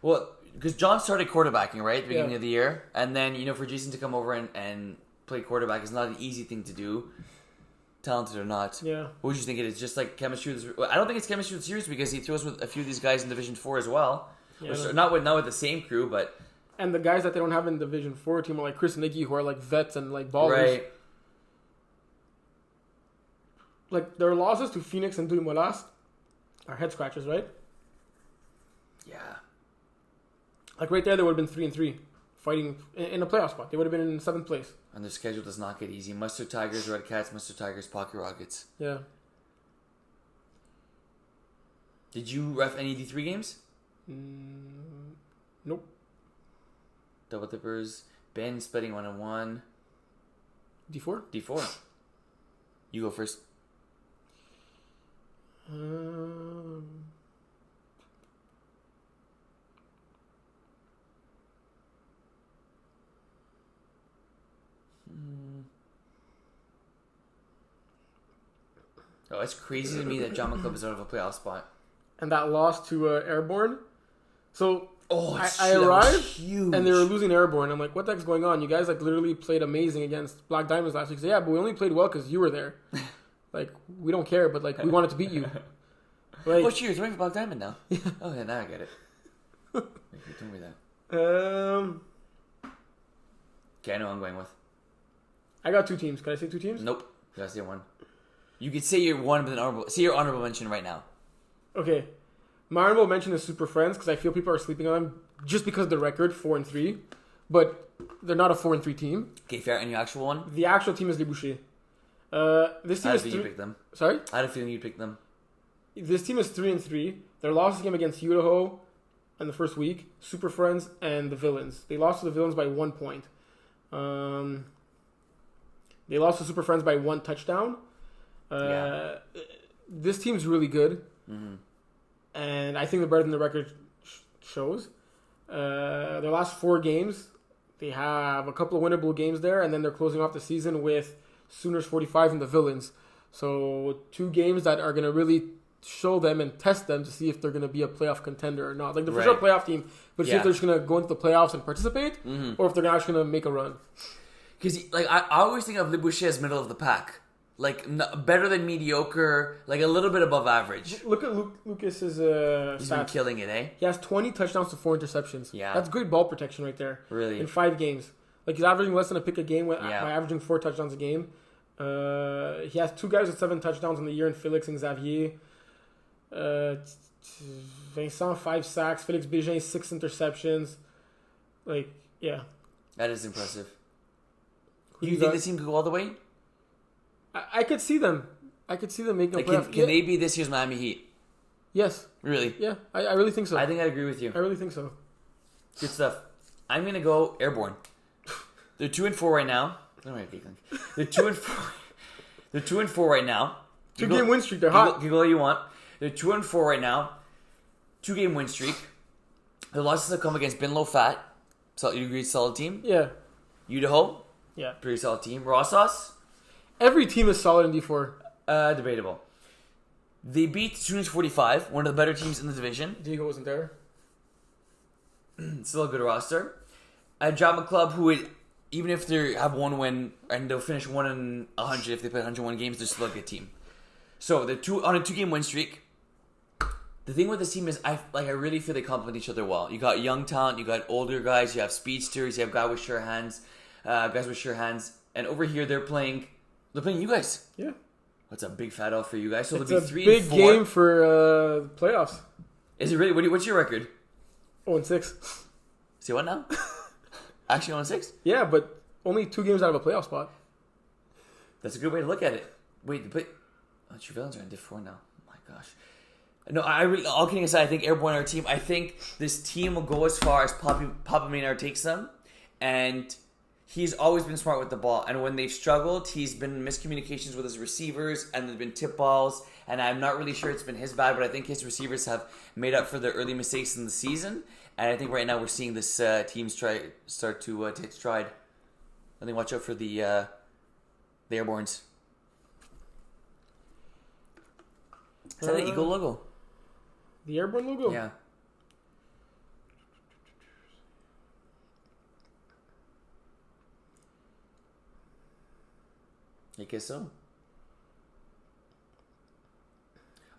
Well, because John started quarterbacking, right, at the beginning of the year. And then, for Jason to come over and play quarterback is not an easy thing to do. Talented or not.
Yeah.
What would you think it is? Just like chemistry with... I don't think it's chemistry with Series because he throws with a few of these guys in Division 4 as well.
Yeah,
Not with the same crew, but...
And the guys that they don't have in Division 4 team are like Chris and Iggy, who are like vets and like ballers.
Right.
Like, their losses to Phoenix and Dumolas are head scratchers, right?
Yeah.
Like, right there, they would have been 3-3. fighting in a playoff spot. They would have been in 7th place.
And their schedule does not get easy. Mustard Tigers, Red Cats, Mustard Tigers, Pocket Rockets.
Yeah.
Did you ref any D3 games?
Nope.
Double Dippers. Ben splitting 1-1.
D4?
D4. You go first. Oh, it's crazy to me that Drama Club is out of a playoff spot.
And that loss to Airborne. So I
that was
arrived
huge.
and they were losing Airborne. I'm like, what the heck's going on? You guys like literally played amazing against Black Diamonds last week. So, yeah, but we only played well because you were there. Like, we don't care, but like we wanted to beat you. Like,
oh, cheers! Waiting for Black Diamond now. Oh, yeah, now I get it. You told me that. Okay, I know what I'm going with.
I got 2 teams. Can I say 2 teams?
Nope. You gotta say one. You could say your one, but then say your honorable mention right now.
Okay. My honorable mention is Super Friends because I feel people are sleeping on them just because of the record 4-3, but they're not a 4-3 team.
Okay, fair. And your actual one?
The actual team is Les Bouchers. This team
I had a
is
feeling you picked them.
Sorry?
I had a feeling you picked them.
This team is 3-3. Their last game against Idaho in the first week, Super Friends, and the Villains. They lost to the Villains by 1 point. They lost to Super Friends by 1 touchdown. This team's really good.
Mm-hmm.
And I think they're better than the record shows. Their last 4 games, they have a couple of winnable games there, and then they're closing off the season with Sooners 45 and the Villains. So 2 games that are going to really show them and test them to see if they're going to be a playoff contender or not. Like, they're for sure a playoff team, but see if they're just going to go into the playoffs and participate, or if they're actually going to make a run.
Because like I always think of Le Boucher as middle of the pack. Like, better than mediocre, like a little bit above average.
Look at Lucas's
He's
stats.
been killing it, eh?
He has 20 touchdowns to 4 interceptions.
Yeah.
That's great ball protection right there.
Really?
In 5 games. Like, he's averaging less than a pick a game by averaging 4 touchdowns a game. He has 2 guys with 7 touchdowns in the year in Felix and Xavier. Vincent, 5 sacks. Felix Bégin, 6 interceptions. Like, yeah.
That is impressive.
Who
Do you think this team could go all the way?
I could see them. I could see them making a playoff.
Can they be this year's Miami Heat?
Yes.
Really?
Yeah, I really think so.
I think I agree with you.
I really think so.
Good stuff. I'm gonna go Airborne. They're 2-4 right now. They're 2-4. They're 2-4 right now.
2-game win streak. They're hot.
Giggle all you want. They're 2-4 right now. 2-game win streak. The losses have come against Bin Low Fat. So you agree, solid team.
Yeah.
Idaho.
Yeah.
Pretty solid team. Raw Sauce.
Every team is solid in D4.
Debatable. They beat Sooners 45, one of the better teams in the division.
Diego wasn't there.
Still a good roster. Drama Club, who even if they have 1 win and they'll finish 1 in 100 if they play 101 games, they're still a good team. So they're on a 2-game win streak. The thing with this team is, I really feel they complement each other well. You got young talent, you got older guys, you have speedsters, you have guys with sure hands, and over here they're playing you guys.
Yeah.
That's a big fat L for you guys. So
It's
they'll
a
be 3-4.
big game for playoffs.
Is it really? What's your record?
0-6.
See what now? Actually 0-6?
Yeah, but only 2 games out of a playoff spot.
That's a good way to look at it. Wait, but your Villains are in Div 4 now. Oh my gosh. No, all kidding aside, I think Airborne are a team. I think this team will go as far as Papa Maynard takes them, and he's always been smart with the ball. And when they've struggled, he's been in miscommunications with his receivers, and there's been tip balls. And I'm not really sure it's been his bad, but I think his receivers have made up for their early mistakes in the season. And I think right now we're seeing this team start to take stride. I think watch out for the Airbornes. Is that an eagle logo?
The Airborne logo?
Yeah. I guess so.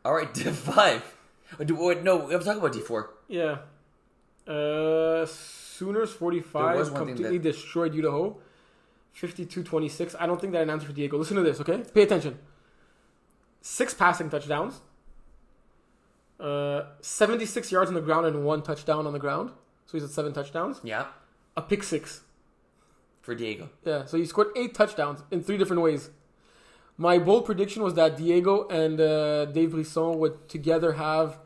All right, Div 5. No, we have to talk about D4.
Yeah. Sooners 45 completely destroyed Idaho. 52-26. I don't think that an answer for Diego. Listen to this, okay? Pay attention. 6 passing touchdowns. 76 yards on the ground and 1 touchdown on the ground. So he's at 7 touchdowns.
Yeah.
a pick six.
For Diego.
Yeah, so he scored 8 touchdowns in 3 different ways. My bold prediction was that Diego and Dave Brisson would together have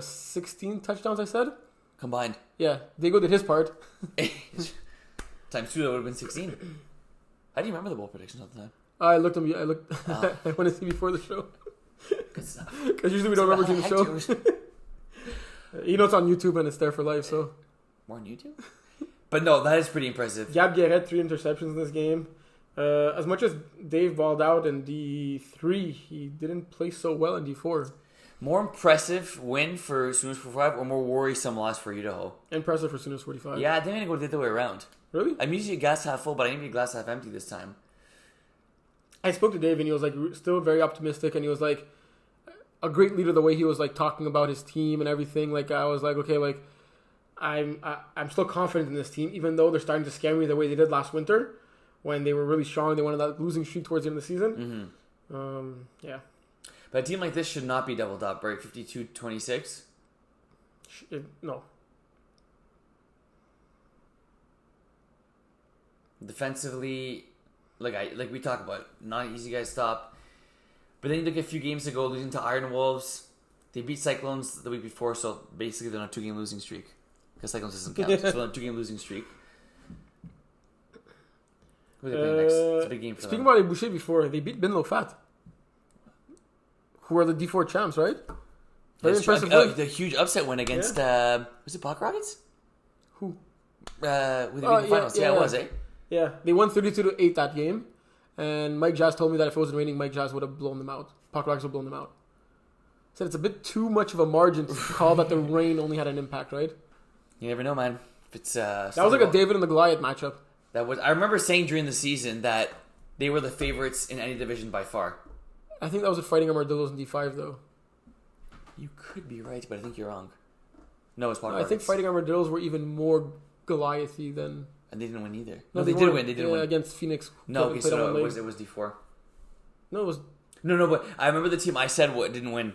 16 touchdowns, I said.
Combined.
Yeah, Diego did his part.
Times 2, that would have been 16. How do you remember the bold predictions all the time?
I looked. I
Oh.
I went to see before the show.
Good stuff.
Because usually we don't remember seeing the show. You know it's on YouTube and it's there for life, so.
More on YouTube? But no, that is pretty impressive.
Gab Guerret, 3 interceptions in this game. As much as Dave balled out in D3, he didn't play so well in D4.
More impressive win for Sooners 45 or more worrisome loss for Idaho?
Impressive for Sooners 45.
Yeah, I think I'm going to go the other way around.
Really?
I'm usually a glass half full, but I need to be a glass half empty this time.
I spoke to Dave and he was like still very optimistic and he was like a great leader the way he was like talking about his team and everything. Like I was like, okay, like I'm still confident in this team, even though they're starting to scare me the way they did last winter when they were really strong. They went on that losing streak towards the end of the season.
Mm-hmm.
Yeah.
But a team like this should not be doubled up, right? 52-26?
No.
Defensively, like we talked about, not an easy guy to stop. But then you look at a few games ago, losing to Iron Wolves. They beat Cyclones the week before, so basically they're on a 2-game losing streak. Because Cyclones doesn't count, so they're on a 2-game losing streak. Who are they playing next? It's a big game for
Speaking
them.
about Boucher before, they beat Binlo Fat, who are the D4 champs, right? Very impressive win.
The huge upset win against, was it Black Rockets?
Who?
With the finals. Yeah, it was, eh?
Yeah, they won 32-8 that game. And Mike Jazz told me that if it wasn't raining, Mike Jazz would have blown them out. Puck Rockets would have blown them out. Said it's a bit too much of a margin to call that the rain only had an impact, right?
You never know, man. If it's
that was like a David and the Goliath matchup.
I remember saying during the season that they were the favorites in any division by far.
I think that was a Fighting Armadillos in D5, though.
You could be right, but I think you're wrong. No, it's Puck
I
Rockets.
think Fighting Armadillos were even more Goliathy than...
And they didn't win either.
No,
They did win. They did win.
Against Phoenix.
No, okay,
played on
so
one leg.
it was D4.
No, it was...
No, but I remember the team I said what didn't win.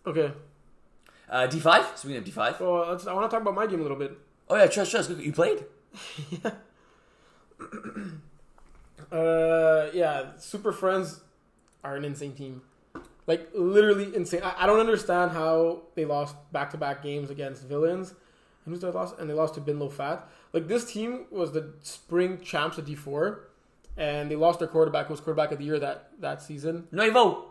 Okay.
D5? Speaking of D5.
Well, I want to talk about my game a little bit.
Oh yeah, trust. You played?
Yeah, Super Friends are an insane team. Like, literally insane. I don't understand how they lost back-to-back games against Villains. And who's they lost? And they lost to Binlo Fat. Like, this team was the spring champs at D4. And they lost their quarterback, who was quarterback of the year that season.
No, Evo.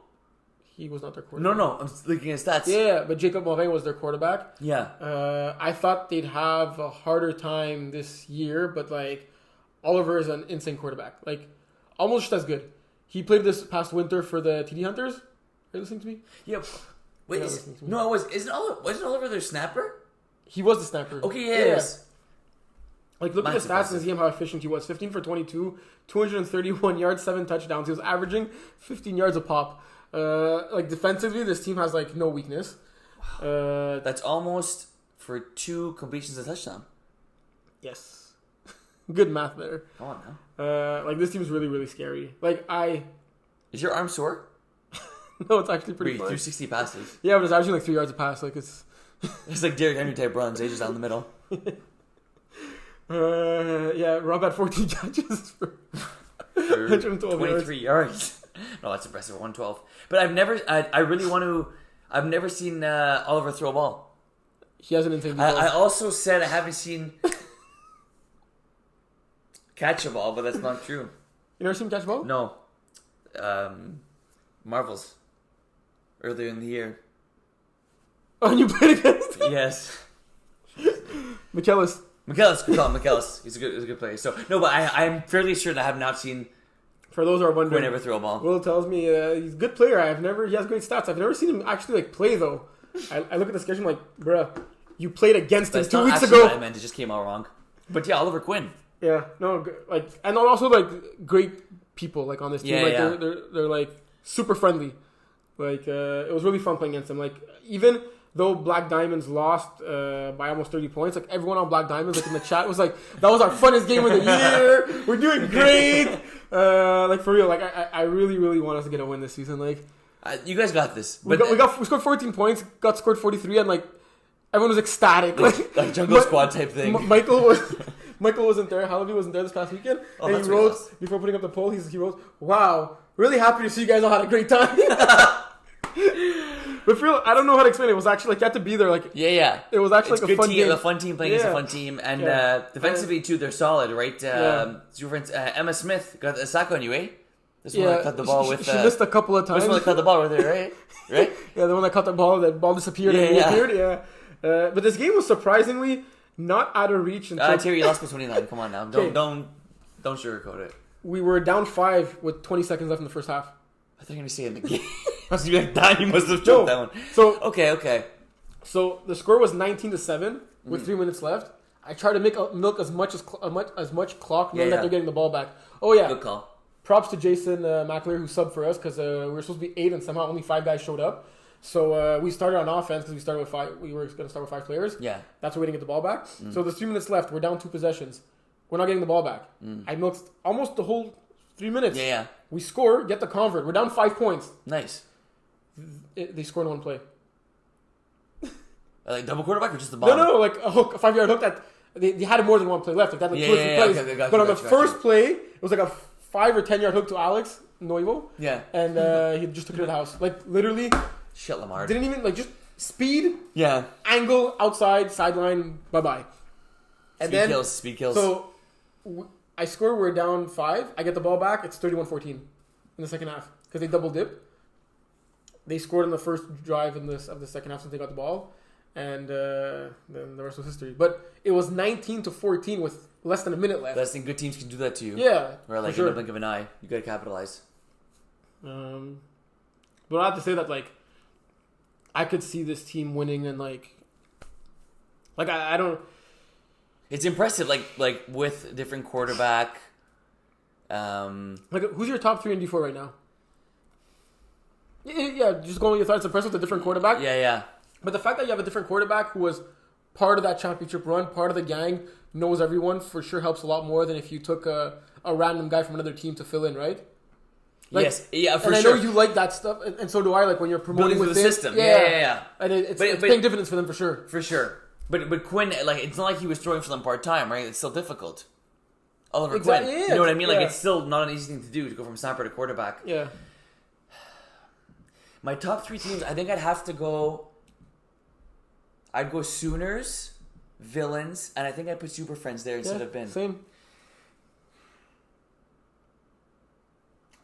He was not their quarterback.
No. I'm looking at stats.
Yeah, but Jacob Morin was their quarterback.
Yeah.
I thought they'd have a harder time this year, but, like, Oliver is an insane quarterback. Like, almost as good. He played this past winter for the TD Hunters. Are you listening to me?
Yeah. Wait,
Yeah,
wasn't Oliver their snapper?
He was the snapper.
Okay, yes.
Like, look at the
That's
stats and
impressive.
see how efficient he was. 15 for 22, 231 yards, 7 touchdowns. He was averaging 15 yards a pop. Like, defensively, this team has, like, no weakness.
That's almost for 2 completions a touchdown.
Yes. Good math there.
Come on now.
Like, this team's really, really scary. Like,
Is your arm sore?
No, it's actually pretty
Wait,
fun.
through 60 passes.
Yeah, but it's actually like 3 yards a pass. Like, it's...
It's like Derrick Henry type runs. They just down the middle.
Yeah, Rob had 14 catches for
For
112
23 yards. No, that's impressive. 112. But I've never seen Oliver throw a ball.
He has an insane
I also said I haven't seen catch a ball, but that's not true.
You never seen him catch a ball?
No. Marvels. Earlier in the year.
Oh, and you played against him?
Yes.
McKellis.
McKellis, good call, McKellis. He's a good player. So no, but I'm fairly sure that I have not seen
For those who are
Quinn
wondering,
ever throw a ball.
Will tells me he's a good player. He has great stats. I've never seen him actually like play though. I look at the schedule I'm like, bruh, you played against him
That's
2
not
weeks
actually
ago.
what I meant. It just came out wrong. But yeah, Oliver Quinn.
Yeah, no, like, and also like great people like on this team.
Yeah,
like
yeah.
they're like super friendly. Like it was really fun playing against them. Like even though Black Diamonds lost by almost 30 points, like everyone on Black Diamonds, like in the chat, was like, "That was our funnest game of the year. We're doing great." Like for real, like I really, really want us to get a win this season. Like
You guys got this.
we scored 14 points, got scored 43, and like everyone was ecstatic.
Like jungle squad type thing.
Michael was Michael wasn't there. Halaby wasn't there this past weekend.
Oh,
And
that's
he
what it
wrote,
was.
before putting up the poll, he wrote, wow, really happy to see you guys all had a great time. But for real, I don't know how to explain it. It was actually like, you had to be there. Like,
Yeah.
it was actually
It's
like a
good
fun
team.
game.
A fun team playing against a fun team. And defensively, too, they're solid, right? Your friend, Emma Smith got a sack on you, eh? This one that cut the ball with...
She missed a couple of times.
This one that cut the ball with her, right? Right?
Yeah, the one that caught the ball disappeared and reappeared. Yeah. But this game was surprisingly not out of reach until...
Terry, you lost by 29. Come on now. Don't sugarcoat it.
We were down 5 with 20 seconds left in the first half.
I thought you were going to say in the game. I was going to be like, damn, you must have choked that one.
So,
Okay.
So the score was 19-7 with 3 minutes left. I tried to milk as much clock, knowing that they're getting the ball back. Oh yeah,
Good call.
Props to Jason McAleer who subbed for us because we were supposed to be 8 and somehow only 5 guys showed up. So we started on offense because we started with 5. We were going to start with 5 players.
Yeah.
That's why we didn't get the ball back. So there's 3 minutes left. We're down 2 possessions. We're not getting the ball back. I milked almost the whole 3 minutes.
Yeah.
We score, get the convert. We're down 5 points.
Nice.
They scored in 1 play.
Like double quarterback or just the ball?
No, like a hook, a 5-yard hook that they had more than 1 play left. Like that, like 2 or 3 plays.
Okay, gotcha,
but on the
gotcha.
first play, it was like a 5 or 10-yard hook to Alex Noivo.
Yeah.
And he just took it to the house. Like literally,
Shit, Lamar.
didn't even like just speed,
Yeah.
angle, outside, sideline, bye bye. And
Speed kills.
So I score. We're down 5. I get the ball back. It's 31-14 in the second half because they double dipped. They scored in the first drive of the second half since they got the ball. And then the rest was history. But it was 19-14 with less than a minute left.
I think good teams can do that to you.
Yeah,
Or like
for sure.
in the blink of an eye. You gotta capitalize.
But I have to say that like I could see this team winning and like I don't.
It's impressive, like with different quarterback.
Like who's your top 3 in D4 right now? Yeah, just going with your thoughts. It's impressive with a different quarterback.
Yeah.
But the fact that you have a different quarterback who was part of that championship run, part of the gang, knows everyone, for sure helps a lot more than if you took a random guy from another team to fill in, right? Like,
yes, yeah, for
and
sure.
I know you like that stuff, and so do I. Like when you're promoting
Building
with
the system. Yeah.
And it's
But
paying dividends for them for sure.
For sure. But Quinn, like, it's not like he was throwing for them part time, right? It's still difficult. Oliver
Exactly,
Quinn.
yeah,
You know what I mean? Like,
yeah.
it's still not an easy thing to do to go from snapper to quarterback.
Yeah.
My top 3 teams, I think I'd have to go. I'd go Sooners, Villains, and I think I'd put Super Friends there instead of Ben.
Same.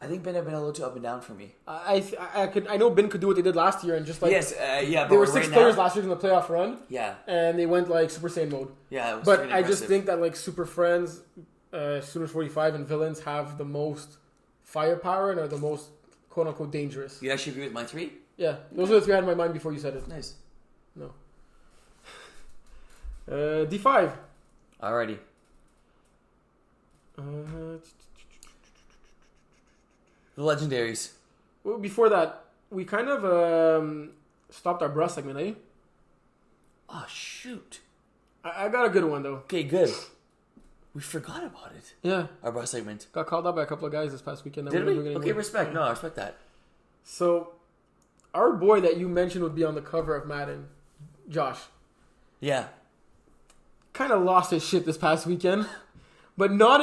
I think Ben have been a little too up and down for me.
I know Ben could do what they did last year and just like
Yes, yeah, but
they were
right
6
now-
players last year in the playoff run,
Yeah,
and they went like Super Saiyan mode.
yeah. It was
But
pretty
I just
impressive.
think that like Super Friends, Sooners 45, and Villains have the most firepower and are the most quote unquote dangerous.
You actually agree with my 3?
Yeah, those are the 3 I had in my mind before you said it.
Nice.
No. D5.
Alrighty. The Legendaries.
Well, before that, we kind of stopped our bruh segment, eh?
Oh, shoot.
I got a good one though.
Okay, good. We forgot about it.
Yeah,
Our bus segment.
got called out by a couple of guys this past weekend. that
Did
weren't
we?
doing it
Okay,
anymore.
respect.
Yeah.
No, I respect that.
So, our boy that you mentioned would be on the cover of Madden, Josh,
Yeah.
kind of lost his shit this past weekend, but not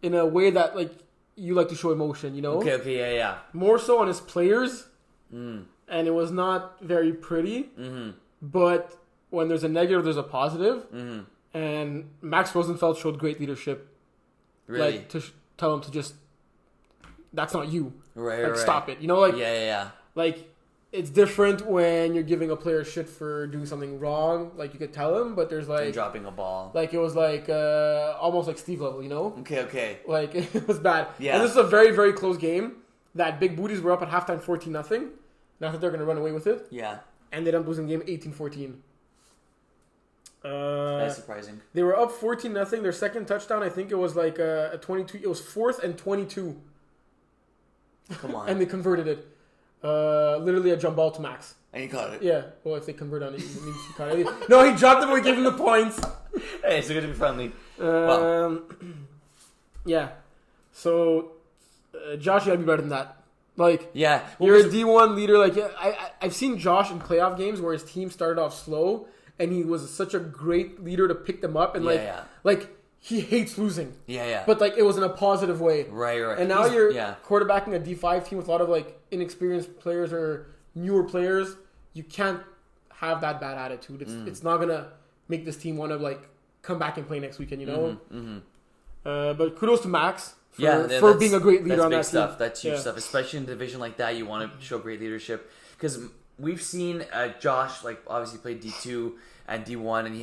in a way that like you like to show emotion, you know.
Okay, yeah.
More so on his players,
Mm.
and it was not very pretty.
Mm-hmm.
But when there's a negative, there's a positive,
Mm-hmm.
and Max Rosenfeld showed great leadership.
Really?
Like to tell him to just, that's not you.
Right,
Like
right.
stop it. You know, like
Yeah.
like it's different when you're giving a player shit for doing something wrong. Like you could tell him, but there's
And
like
dropping a ball.
it was like almost like Steve level. You know,
Okay.
like it was bad.
Yeah.
And this is a very very close game. That Big Booties were up at halftime 14-0. Not that they're gonna run away with it.
Yeah.
Ended up losing the game 18-14.
That's surprising.
They were up 14-0. Their second touchdown, I think it was like a 22. It was 4th and 22,
Come on.
and they converted it. Literally a jump ball to Max.
And he caught it.
Yeah. Well, if they convert on it, it means he caught it. No, he dropped it, but we gave him the points.
Hey, it's good to be friendly.
Yeah. So, Josh, you gotta be better than that. Like,
Yeah.
you're a D1 leader. Like, I've seen Josh in playoff games where his team started off slow and he was such a great leader to pick them up, and
Yeah,
like he hates losing.
Yeah.
But like it was in a positive way.
Right.
And now you're quarterbacking a D5 team with a lot of like inexperienced players or newer players. You can't have that bad attitude. It's not gonna make this team want to like come back and play next weekend. You know. But kudos to Max for being a great leader on that team.
That's huge stuff, especially in a division like that. You want to show great leadership because we've seen Josh like obviously played D2 and D1, and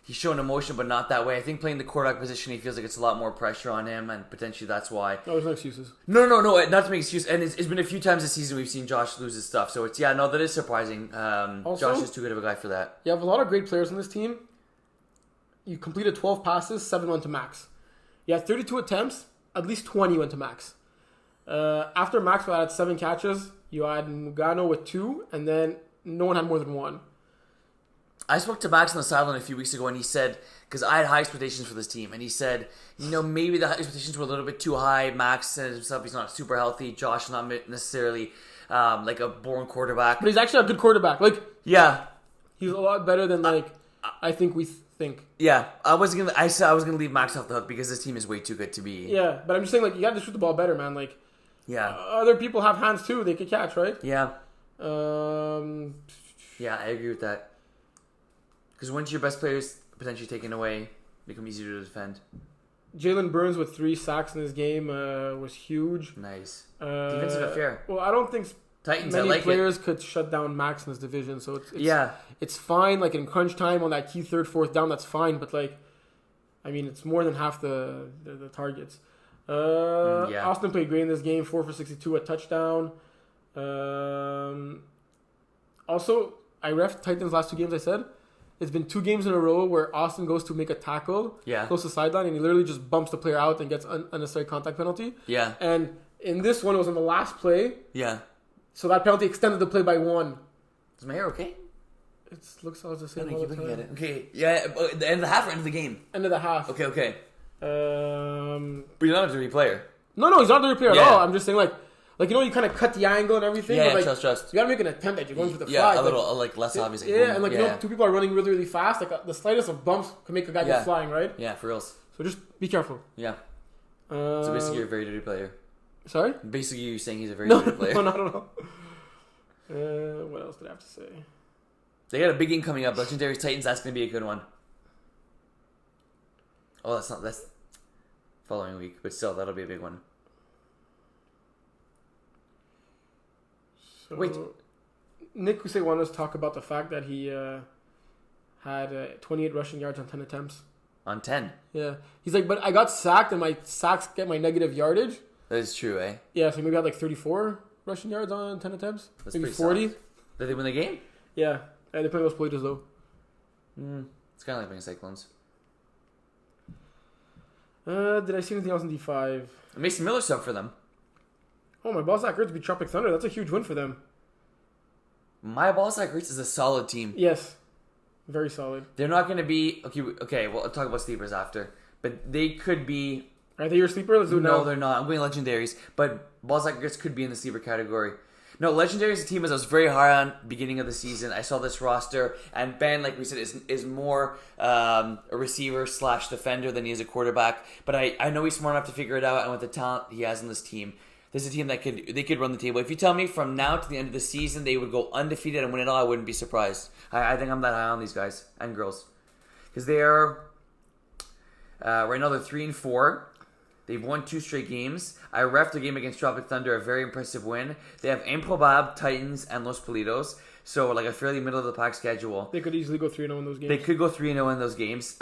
he's shown emotion, but not that way. I think playing the quarterback position, he feels like it's a lot more pressure on him, and potentially that's why.
No, there's no excuses.
No, not to make excuses. And it's been a few times this season we've seen Josh lose his stuff, so that is surprising. Also, Josh is too good of a guy for that.
You have a lot of great players on this team. You completed 12 passes, 7 went to Max. You had 32 attempts, at least 20 went to Max. After Max had 7 catches, you had Mugano with 2, and then no one had more than 1.
I spoke to Max on the sideline a few weeks ago, and he said, because I had high expectations for this team, and he said, maybe the expectations were a little bit too high. Max said himself he's not super healthy. Josh is not necessarily like a born quarterback.
But he's actually a good quarterback. Like,
yeah.
He's a lot better than, like, I think we think.
Yeah. I was gonna leave Max off the hook because this team is way too good to be.
Yeah, but I'm just saying, like, you got to shoot the ball better, man. Like, other people have hands, too. They could catch, right?
Yeah. Yeah, I agree with that. Because once your best players potentially taken away, become easier to defend.
Jalen Burns with 3 sacks in this game was huge.
Nice. Defensive affair.
Well, I don't think
Titans,
many players could shut down Max in this division, so it's fine. Like in crunch time on that key 3rd, 4th down, that's fine. But like, I mean, it's more than half the targets. Austin played great in this game, 4 for 62, a touchdown. Also, I reffed Titans last 2 games. I said. It's been 2 games in a row where Austin goes to make a tackle close to the sideline, and he literally just bumps the player out and gets unnecessary contact penalty.
Yeah.
And in this one, it was on the last play.
Yeah.
So that penalty extended the play by 1.
Is my hair okay?
It looks all the same.
Keep looking at it. Okay. Yeah. The end of the half or end of the game?
End of the half.
Okay.
But
you're not a dirty player.
No, he's not a dirty player at all. I'm just saying, like you kind of cut the angle and everything.
Yeah,
but, like,
trust.
You gotta make an attempt that you're going for the flag.
Yeah, a little less obvious.
Yeah, and like 2 people are running really, really fast. Like the slightest of bumps can make a guy go flying, right?
Yeah, for reals.
So just be careful.
Yeah. So basically, you're a very dirty player.
Sorry?
Basically, you're saying he's a very dirty player.
No, not at all. What else did I have to say?
They got a big game coming up. Legendary Titans. That's gonna be a good one. Oh, that's following week, but still, that'll be a big one.
So,
wait,
Nick Kusei wanted us to talk about the fact that he had 28 rushing yards on 10 attempts.
On 10?
Yeah. He's like, but I got sacked, and my sacks get my negative yardage.
That is true, eh?
Yeah, so maybe I had like 34 rushing yards on 10 attempts.
That's
maybe 40.
Solid. Did they win the game?
Yeah. They played Los Politos, though.
It's kind of like playing Cyclones.
Did I see anything else in D5?
Mason Miller sub for them.
Oh, my Ballsack Hurts beat Tropic Thunder. That's a huge win for them.
My Ballsack Hurts is a solid team.
Yes. Very solid.
They're not going to be... Okay, well, I'll talk about sleepers after. But they could be...
Are they your sleeper? Let's do it now.
No, they're not. I'm going legendaries. But Ballsack Hurts could be in the sleeper category. No, legendaries is a team as I was very high on beginning of the season. I saw this roster. And Ben, like we said, is more a receiver / defender than he is a quarterback. But I know he's smart enough to figure it out. And with the talent he has on this team... This is a team that could run the table. If you tell me from now to the end of the season they would go undefeated and win it all, I wouldn't be surprised. I think I'm that high on these guys and girls. Because they are, right now they're 3-4. They've won 2 straight games. I reffed the game against Tropic Thunder, a very impressive win. They have Improbab, Titans, and Los Politos. So like a fairly middle of the pack schedule.
They could easily go 3-0 in those games.
They could go 3-0 in those games.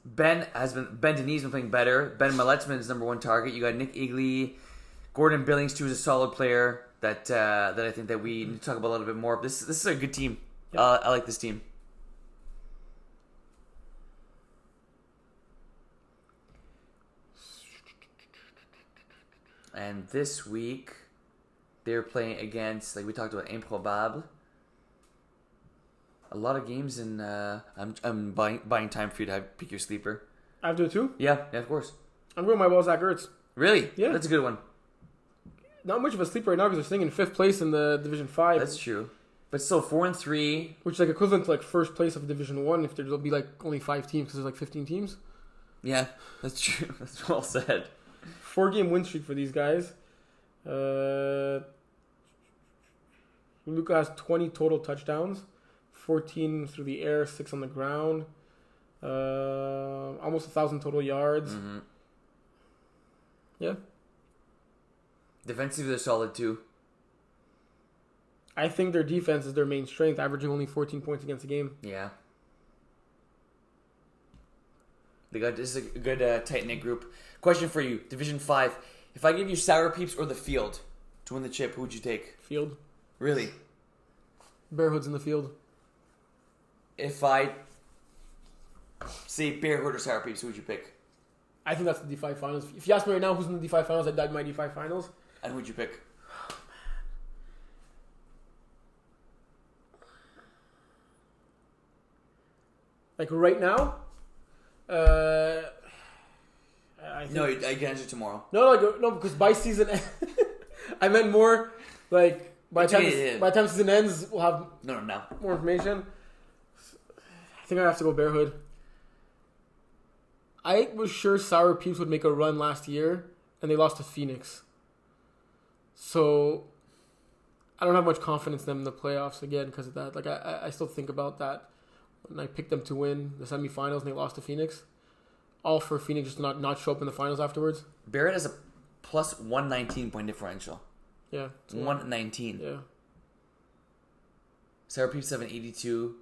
Ben Denise been playing better. Ben Maletzman is number 1 target. You got Nick Eagley. Gordon Billings too is a solid player that I think that we need to talk about a little bit more. This is a good team. Yep. I like this team. And this week they're playing against, like we talked about, Improbable. A lot of games, and I'm buying time for you to pick your sleeper.
I have to do it too?
Yeah, of course.
I'm going with my Ballsack Hurts.
Really?
Yeah.
That's a good one.
Not much of a sleeper right now because they're sitting in 5th place in the Division 5.
That's true. But still, 4-3.
Which is like equivalent to like first place of Division 1 if there'll be like only 5 teams because there's like 15 teams.
Yeah, that's true. That's well said.
4-game win streak for these guys. Luka has 20 total touchdowns, 14 through the air, 6 on the ground, almost 1,000 total yards.
Mm-hmm.
Yeah.
Defensively, they're solid too.
I think their defense is their main strength, averaging only 14 points against a game.
Yeah. This is a good tight-knit group. Question for you, Division 5. If I give you Sour Peeps or the Field to win the chip, who would you take?
Field.
Really?
Bearhood's in the field.
If I say Bearhood or Sour Peeps, who would you pick?
I think that's the D5 finals. If you ask me right now who's in the D5 finals, I'd dive my D5 finals.
And who'd you pick?
Like right now, I think
No, I can answer tomorrow.
No, because by season, I meant more like by the time season ends, we'll have
No.
more information. I think I have to go Bearhood. I was sure Sour Peeps would make a run last year, and they lost to Phoenix. So I don't have much confidence in them in the playoffs again because of that. Like I still think about that when I picked them to win the semifinals and they lost to Phoenix. All for Phoenix just to not show up in the finals afterwards.
Barrett has a plus 119 point differential.
Yeah.
119.
Yeah.
Sour Peeps have an 82.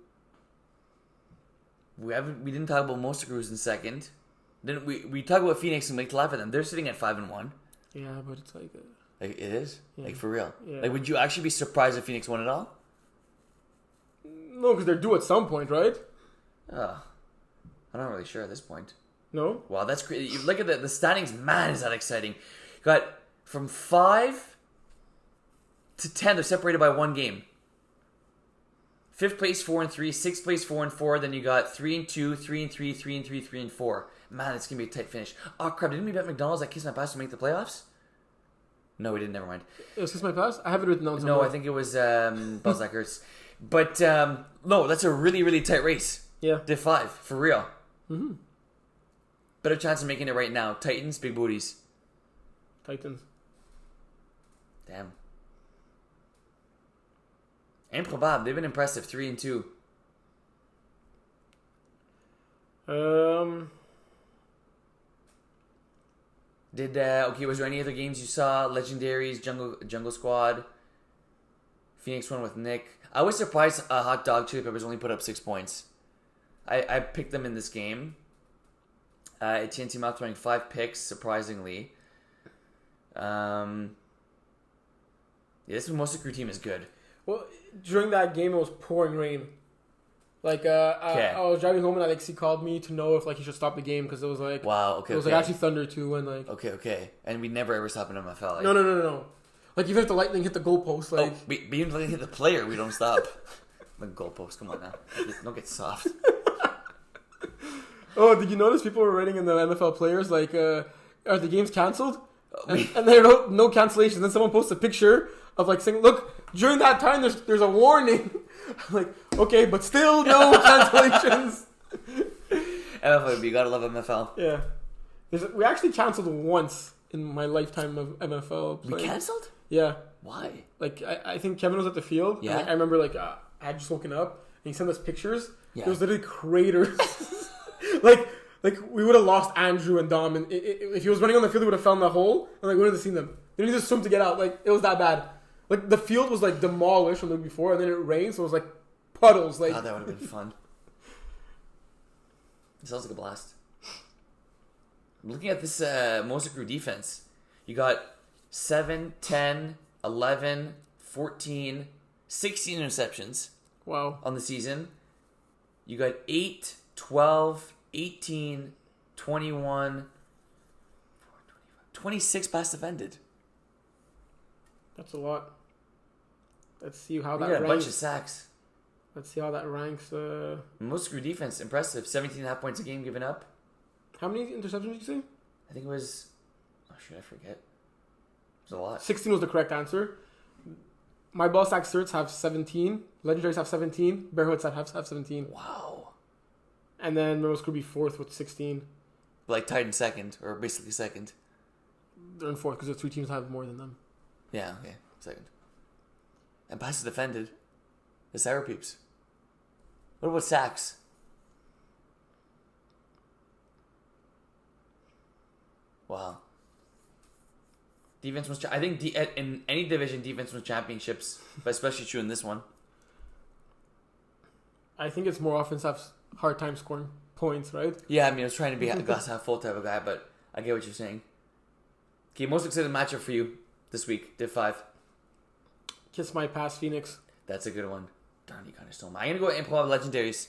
We didn't talk about Most Crews in second. Then we talk about Phoenix and make laugh at them. They're sitting at 5-1.
Yeah, but it's like
Like it is?
Yeah.
Like for real?
Yeah.
Like would you actually be surprised if Phoenix won it all?
no, because they're due at some point, right?
Oh, I'm not really sure at this point.
No.
Wow, that's crazy. You look at the standings. Man, is that exciting. Got from 5 to 10. They're separated by 1 game. 5th place 4-3, 6th place 4-4. Then you got 3-2, 3-3, 3-3, 3-4. Man, it's gonna be a tight finish. Oh crap! Didn't we bet McDonald's that Kiss My Pass to make the playoffs? No, we didn't. Never mind.
It was Kiss My Pass? I have it written down somewhere.
No, I think it was Buzz Hurts. But no, that's a really, really tight race.
Yeah.
Div 5 for real.
Mm-hmm.
Better chance of making it right now. Titans, big booties.
Titans.
Damn. Improbable. They've been impressive. 3-2. Was there any other games you saw? Legendaries, Jungle Squad. Phoenix won with Nick. I was surprised Hot Dog Chili Peppers only put up 6 points. I picked them in this game. TNT Mouth throwing 5 picks, surprisingly. This Mimosa Crew team is good.
Well, during that game, it was pouring rain. Like, I was driving home and Alexi called me to know if like he should stop the game because it was like
wow.
It was like actually thunder too and like
okay. And we never ever stop in MFL. Like,
No. Like even if the lightning hit the goalpost, like
even if they hit the player, we don't stop. The goalpost, come on now, don't get soft.
Oh, did you notice people were writing in the MFL players like, are the games canceled? And there are no cancellations. Then someone posts a picture of like saying, look, during that time there's a warning. I'm like, okay, but still no cancellations.
MFL, you gotta love MFL.
Yeah. We actually canceled once in my lifetime of MFL playing.
We canceled?
Yeah.
Why?
Like, I think Kevin was at the field.
Yeah.
And, like, I remember, like, I had just woken up and he sent us pictures.
Yeah.
There was literally craters. like we would have lost Andrew and Dom. And if he was running on the field, he would have fell in the hole. And, like, we wouldn't have seen them. They didn't just swim to get out. Like, it was that bad. Like, the field was, like, demolished from the week before. And then it rained, so it was, like, puddles. Like,
God, that would have been fun. It sounds like a blast. Looking at this Mimosa Crew defense, you got 7, 10, 11, 14, 16 interceptions.
Wow.
On the season. You got 8, 12, 18, 21, 26 pass defended.
That's a lot. Let's see how
We
that
got a
ranks.
bunch of sacks.
Let's see how that ranks.
Mimosa Crew defense, impressive. 17.5 points a game given up.
How many interceptions did you say?
I think it was... Oh, shit, I forget. It was a lot.
16 was the correct answer. My ball stack certs have 17. Legendaries have 17. Barehoods have 17.
Wow.
And then Mirrors could be fourth with 16.
Like tied in second, or basically second.
They're in fourth because the 3 teams have more than them.
Yeah, okay. Second. And passes defended. The Sour Peeps. What about sacks? Wow. Defense wins. I think in any division, defense wins championships, but especially true in this one.
I think it's more offense have hard time scoring points, right?
Yeah, I mean, I was trying to be a glass half full type of guy, but I get what you're saying. Okay, most excited matchup for you this week, Div 5.
Kiss my pass, Phoenix.
That's a good one. Darn, you kind of stole mine. I'm going to go Improbab Legendaries.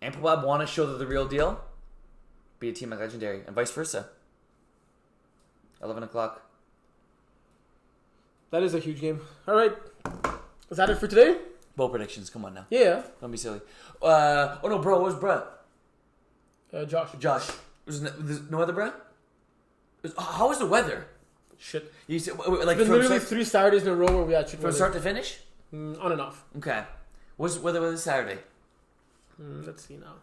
Improbab want to show they're the real deal. Be a team like Legendary, and vice versa. 11 o'clock.
That is a huge game. All right. Is that it for today?
Bowl predictions. Come on now.
Yeah.
Don't be silly. Oh no, bro. Where's bruh?
Josh.
There's no other bruh? How was the weather?
Shit.
You said, like
It's been
from
literally
start,
3 Saturdays in a row where we had chicken
from start to finish?
on and off.
Okay. What's the weather this Saturday?
Let's see now.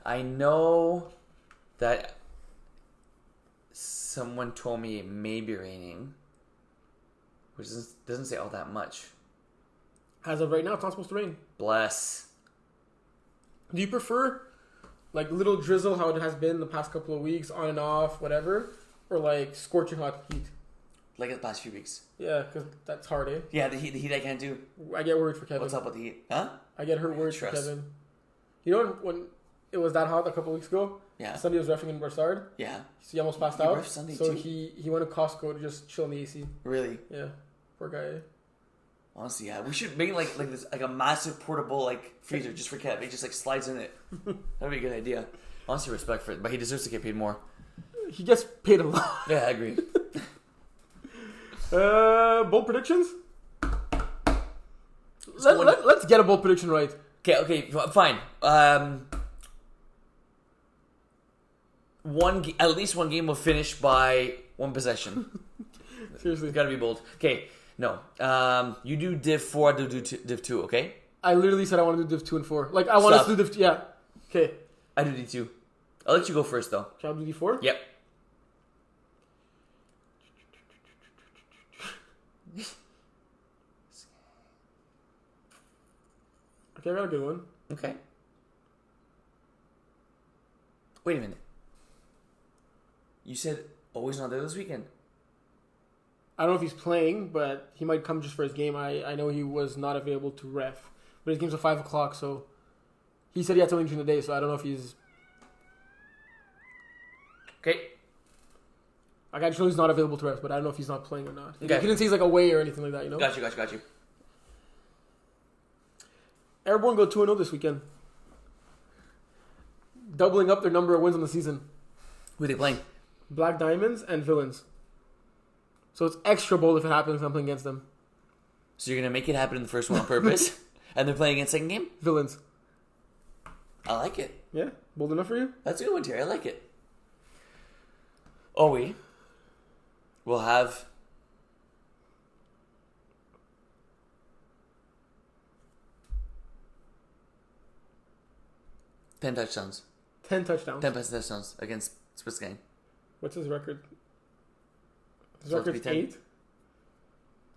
I know that someone told me it may be raining, which doesn't say all that much.
As of right now, it's not supposed to rain.
Bless.
Do you prefer like little drizzle, how it has been the past couple of weeks, on and off, whatever, or like scorching hot heat?
Like the past few weeks.
Yeah, because that's hard, eh?
Yeah, the heat I can't do.
I get worried for Kevin.
What's up with the heat? Huh?
I get worried for
Trust.
Kevin. You know when it was that hot a couple of weeks ago?
Yeah.
Sunday was reffing in Broussard.
Yeah.
So he almost passed
You
out.
ref Sunday
So
too?
he went to Costco to just chill in the AC.
Really?
Yeah. Poor guy.
Honestly, yeah. We should make like this like a massive portable like freezer just for Kev. He just like slides in it. That'd be a good idea. Honestly, respect for it, but he deserves to get paid more.
He gets paid a lot.
Yeah, I agree.
Bold predictions? Let's get a bold prediction right.
Okay, fine. At least one game will finish by one possession.
Seriously.
Gotta be bold. Okay, no. You do Div 4, I do Div 2, okay?
I literally said I want to do Div 2 and 4. Like, I want us to do Div 2. Yeah. Okay.
I do D2. I'll let you go first, though.
Shall I do D4?
Yep.
Okay, I got a good one.
Okay. Wait a minute. You said always not there this weekend.
I don't know if he's playing, but he might come just for his game. I know he was not available to ref. But his game's at 5 o'clock, so... He said he had something during the day, so I don't know if he's...
Okay.
I just know he's not available to ref, but I don't know if he's not playing or not.
Okay.
He didn't say he's like away or anything like that, you know?
Got you.
Airborne go 2-0 this weekend. Doubling up their number of wins on the season.
Who are they playing?
Black Diamonds and Villains. So it's extra bold if it happens I'm playing against them.
So you're going to make it happen in the first one on purpose? And they're playing against second game?
Villains.
I like it.
Yeah? Bold enough for you?
That's a good one, Terry. I like it. Oh, we'll have... Ten touchdowns.
10 touchdowns.
10 passing touchdowns against Swiss Gang.
What's his record? His
So it's
record's
be 10.
8?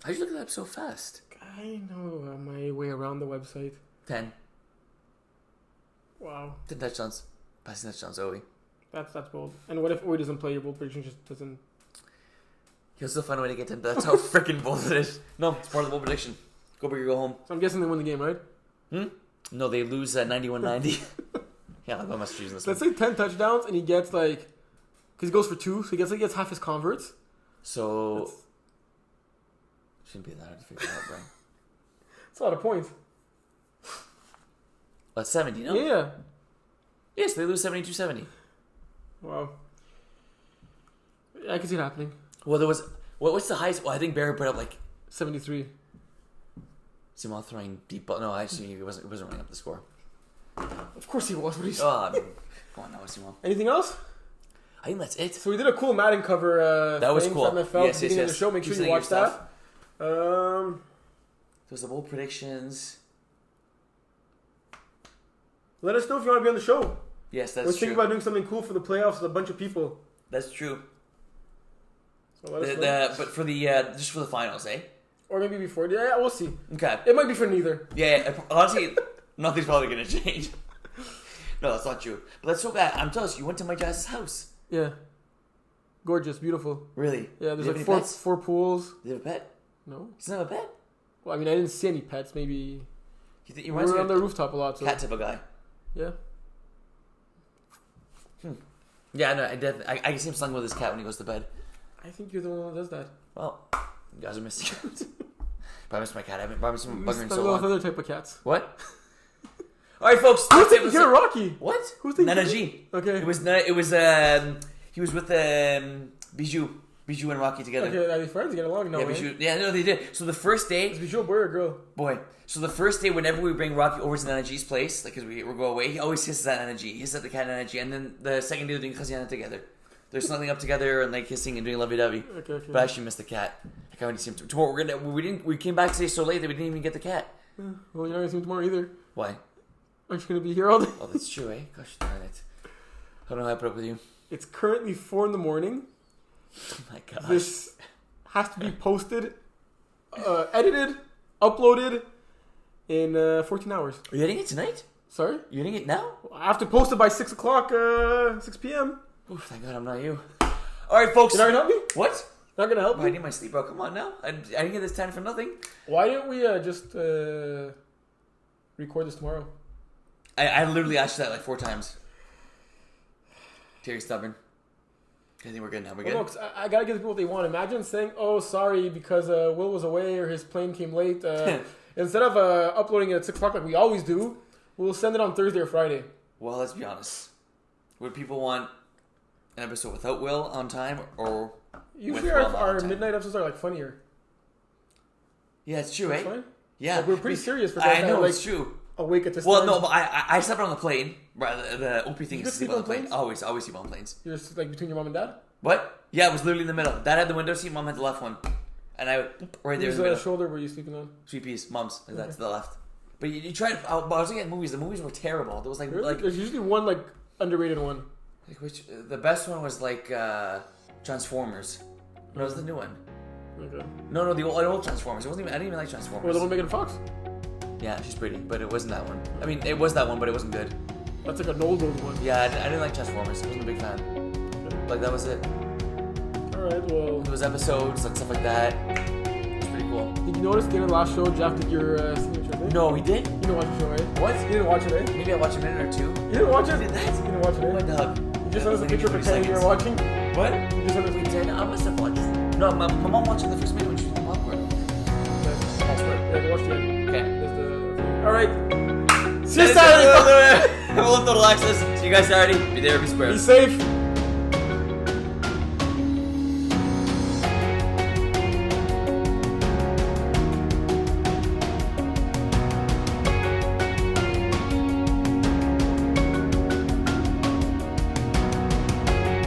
How'd you look it up so fast?
I know my way around the website.
10.
Wow.
10 touchdowns. Passing touchdowns, Owie.
That's bold. And what if Owie doesn't play? Your bold prediction just doesn't...
He'll still find a way to get 10. That's how freaking bold it is. No, it's part of the bold prediction. Go big or go home.
So I'm guessing they win the game, right?
No, they lose 91-90. Yeah, I must choose this
Let's
one.
say 10 touchdowns and he gets like... Because he goes for 2, so he gets half his converts.
So... Shouldn't be that hard to figure out, bro.
That's a lot of points.
That's 70, no?
Yeah.
Yes, they lose 72-70.
Wow. I can see it happening.
Well, there was... What's the highest... Well, I think Barry put up like...
73.
Simon throwing deep ball. No, actually, he wasn't running up the score.
Of course he was. What are you saying?
Oh, I mean, come on now, Simon.
Anything else?
I think that's it.
So we did a cool Madden cover.
That was
thing
cool.
For MFL
Yes,
beginning of the show. Make sure you watch that.
There's the bold predictions.
Let us know if you want to be on the show.
Yes, that's
We're
true.
thinking about doing something cool for the playoffs with a bunch of people.
That's true.
So let us know.
But for the just for the finals, eh?
Or maybe before. Yeah, we'll see.
Okay.
It might be for neither.
Yeah, honestly, nothing's probably gonna change. No, that's not true. But that's so bad. I'm jealous. You went to my Jazz's house.
Yeah. Gorgeous, beautiful.
Really?
Yeah, there's
Do you
like
have any pets?
four pools.
Do you have a pet?
No.
Does he have a pet?
Well, I mean, I didn't see any pets. Maybe
You
we
reminds
were
me
on
of
the rooftop a lot. So
cat type of guy.
yeah.
Yeah, no, I can see him slugging with his cat when he goes to bed.
I think you're the one that does that.
Well, you guys are missing out. But I miss my cat. I haven't missed my bugger in
Snuggle
so
with
long.
other type of cats.
What? All right, folks.
Who's
that's it.
taking care of Rocky?
What?
Who's taking
Nana
care-
G.
Okay.
It was he was with Bijou and Rocky together.
Okay, are they friends? Get along? No,
Yeah,
right?
Bijou. Yeah, no, they did. So the first day,
Is Bijou a boy or a girl?
boy. So the first day, whenever we bring Rocky over to Nana G's place, like, cause we go away, he always hisses at Nana G. He hisses at the cat Nana G, and then the second day they're doing Khasiana together. They're snuggling up together and like kissing and doing lovey-dovey.
Okay.
But I actually missed the cat. I can't wait to see him tomorrow. We came back today so late that we didn't even get the cat.
Well, you're not gonna see him tomorrow either.
Why?
Aren't you gonna be here all day?
Oh, that's true, eh? Gosh darn it. I don't know how I put up with you.
It's currently 4 a.m.
Oh my gosh.
This has to be posted, edited, uploaded in 14 hours.
Are you editing it tonight?
Sorry?
You're editing it now?
I have to post it by 6 o'clock, 6 p.m.
Oh, thank God I'm not you. Alright, folks.
You're not gonna help me?
What?
Not gonna help
Oh, I
me?
need my sleep, bro. Come on now. I didn't get this time for nothing.
Why didn't we just record this tomorrow?
I literally asked you that like 4 times. Terry's stubborn. I think we're good now. We're good.
Well, no, 'cause I gotta give people what they want. Imagine saying, "Oh, sorry, because Will was away or his plane came late." Instead of uploading it at 6 o'clock like we always do, we'll send it on Thursday or Friday.
Well, let's be honest. Would people want an episode without Will on time or
Usually
with Will on
our
time?
midnight episodes are like funnier.
Yeah, it's true, eh?
That's fine.
Yeah.
Like, we're pretty serious for
I
that.
know,
Like,
it's true.
awake at this
Well,
time.
no, but I slept on the plane. Right, the OP thing
You
is
could
sleep on the plane. Always sleep on planes.
You're just like between your mom and dad.
What? Yeah, it was literally in the middle. Dad had the window seat, mom had the left one. And I right there in
Whose
the middle.
shoulder were you sleeping on?
Sweet peas, mom's, like that
Okay.
to the left. But you tried. But I was looking at movies. The movies were terrible. There was like
Really? There's usually one like underrated one.
which the best one was like Transformers. No, it was the new one.
Okay.
No, the old Transformers. It wasn't even. I didn't even like Transformers.
Or the one Megan Fox.
Yeah, she's pretty, but it wasn't that one. I mean, it was that one, but it wasn't good.
That's like an old one.
Yeah, I didn't like Transformers. I wasn't a big fan. Like that was it.
All right. Well,
There was episodes and stuff like that. It was pretty cool.
did you notice at the end of the last show, Jeff did your signature thing?
No, we did.
You didn't watch the show, right?
What?
You didn't watch it, eh?
Maybe I watched a minute or two.
You didn't watch it?
We did that?
You didn't watch it,
Oh my
eh?
dog.
You just sent us a picture pretending you were watching.
What?
You just sent us a
We
picture.
did. I must have watched. No, my mom watched it the first minute when she was eating popcorn. That's right.
Yeah, watch the end.
Okay.
That's the. All right. See you
That is
Saturday.
MFL Total Access. See you guys Saturday. Be there, be square.
Be safe.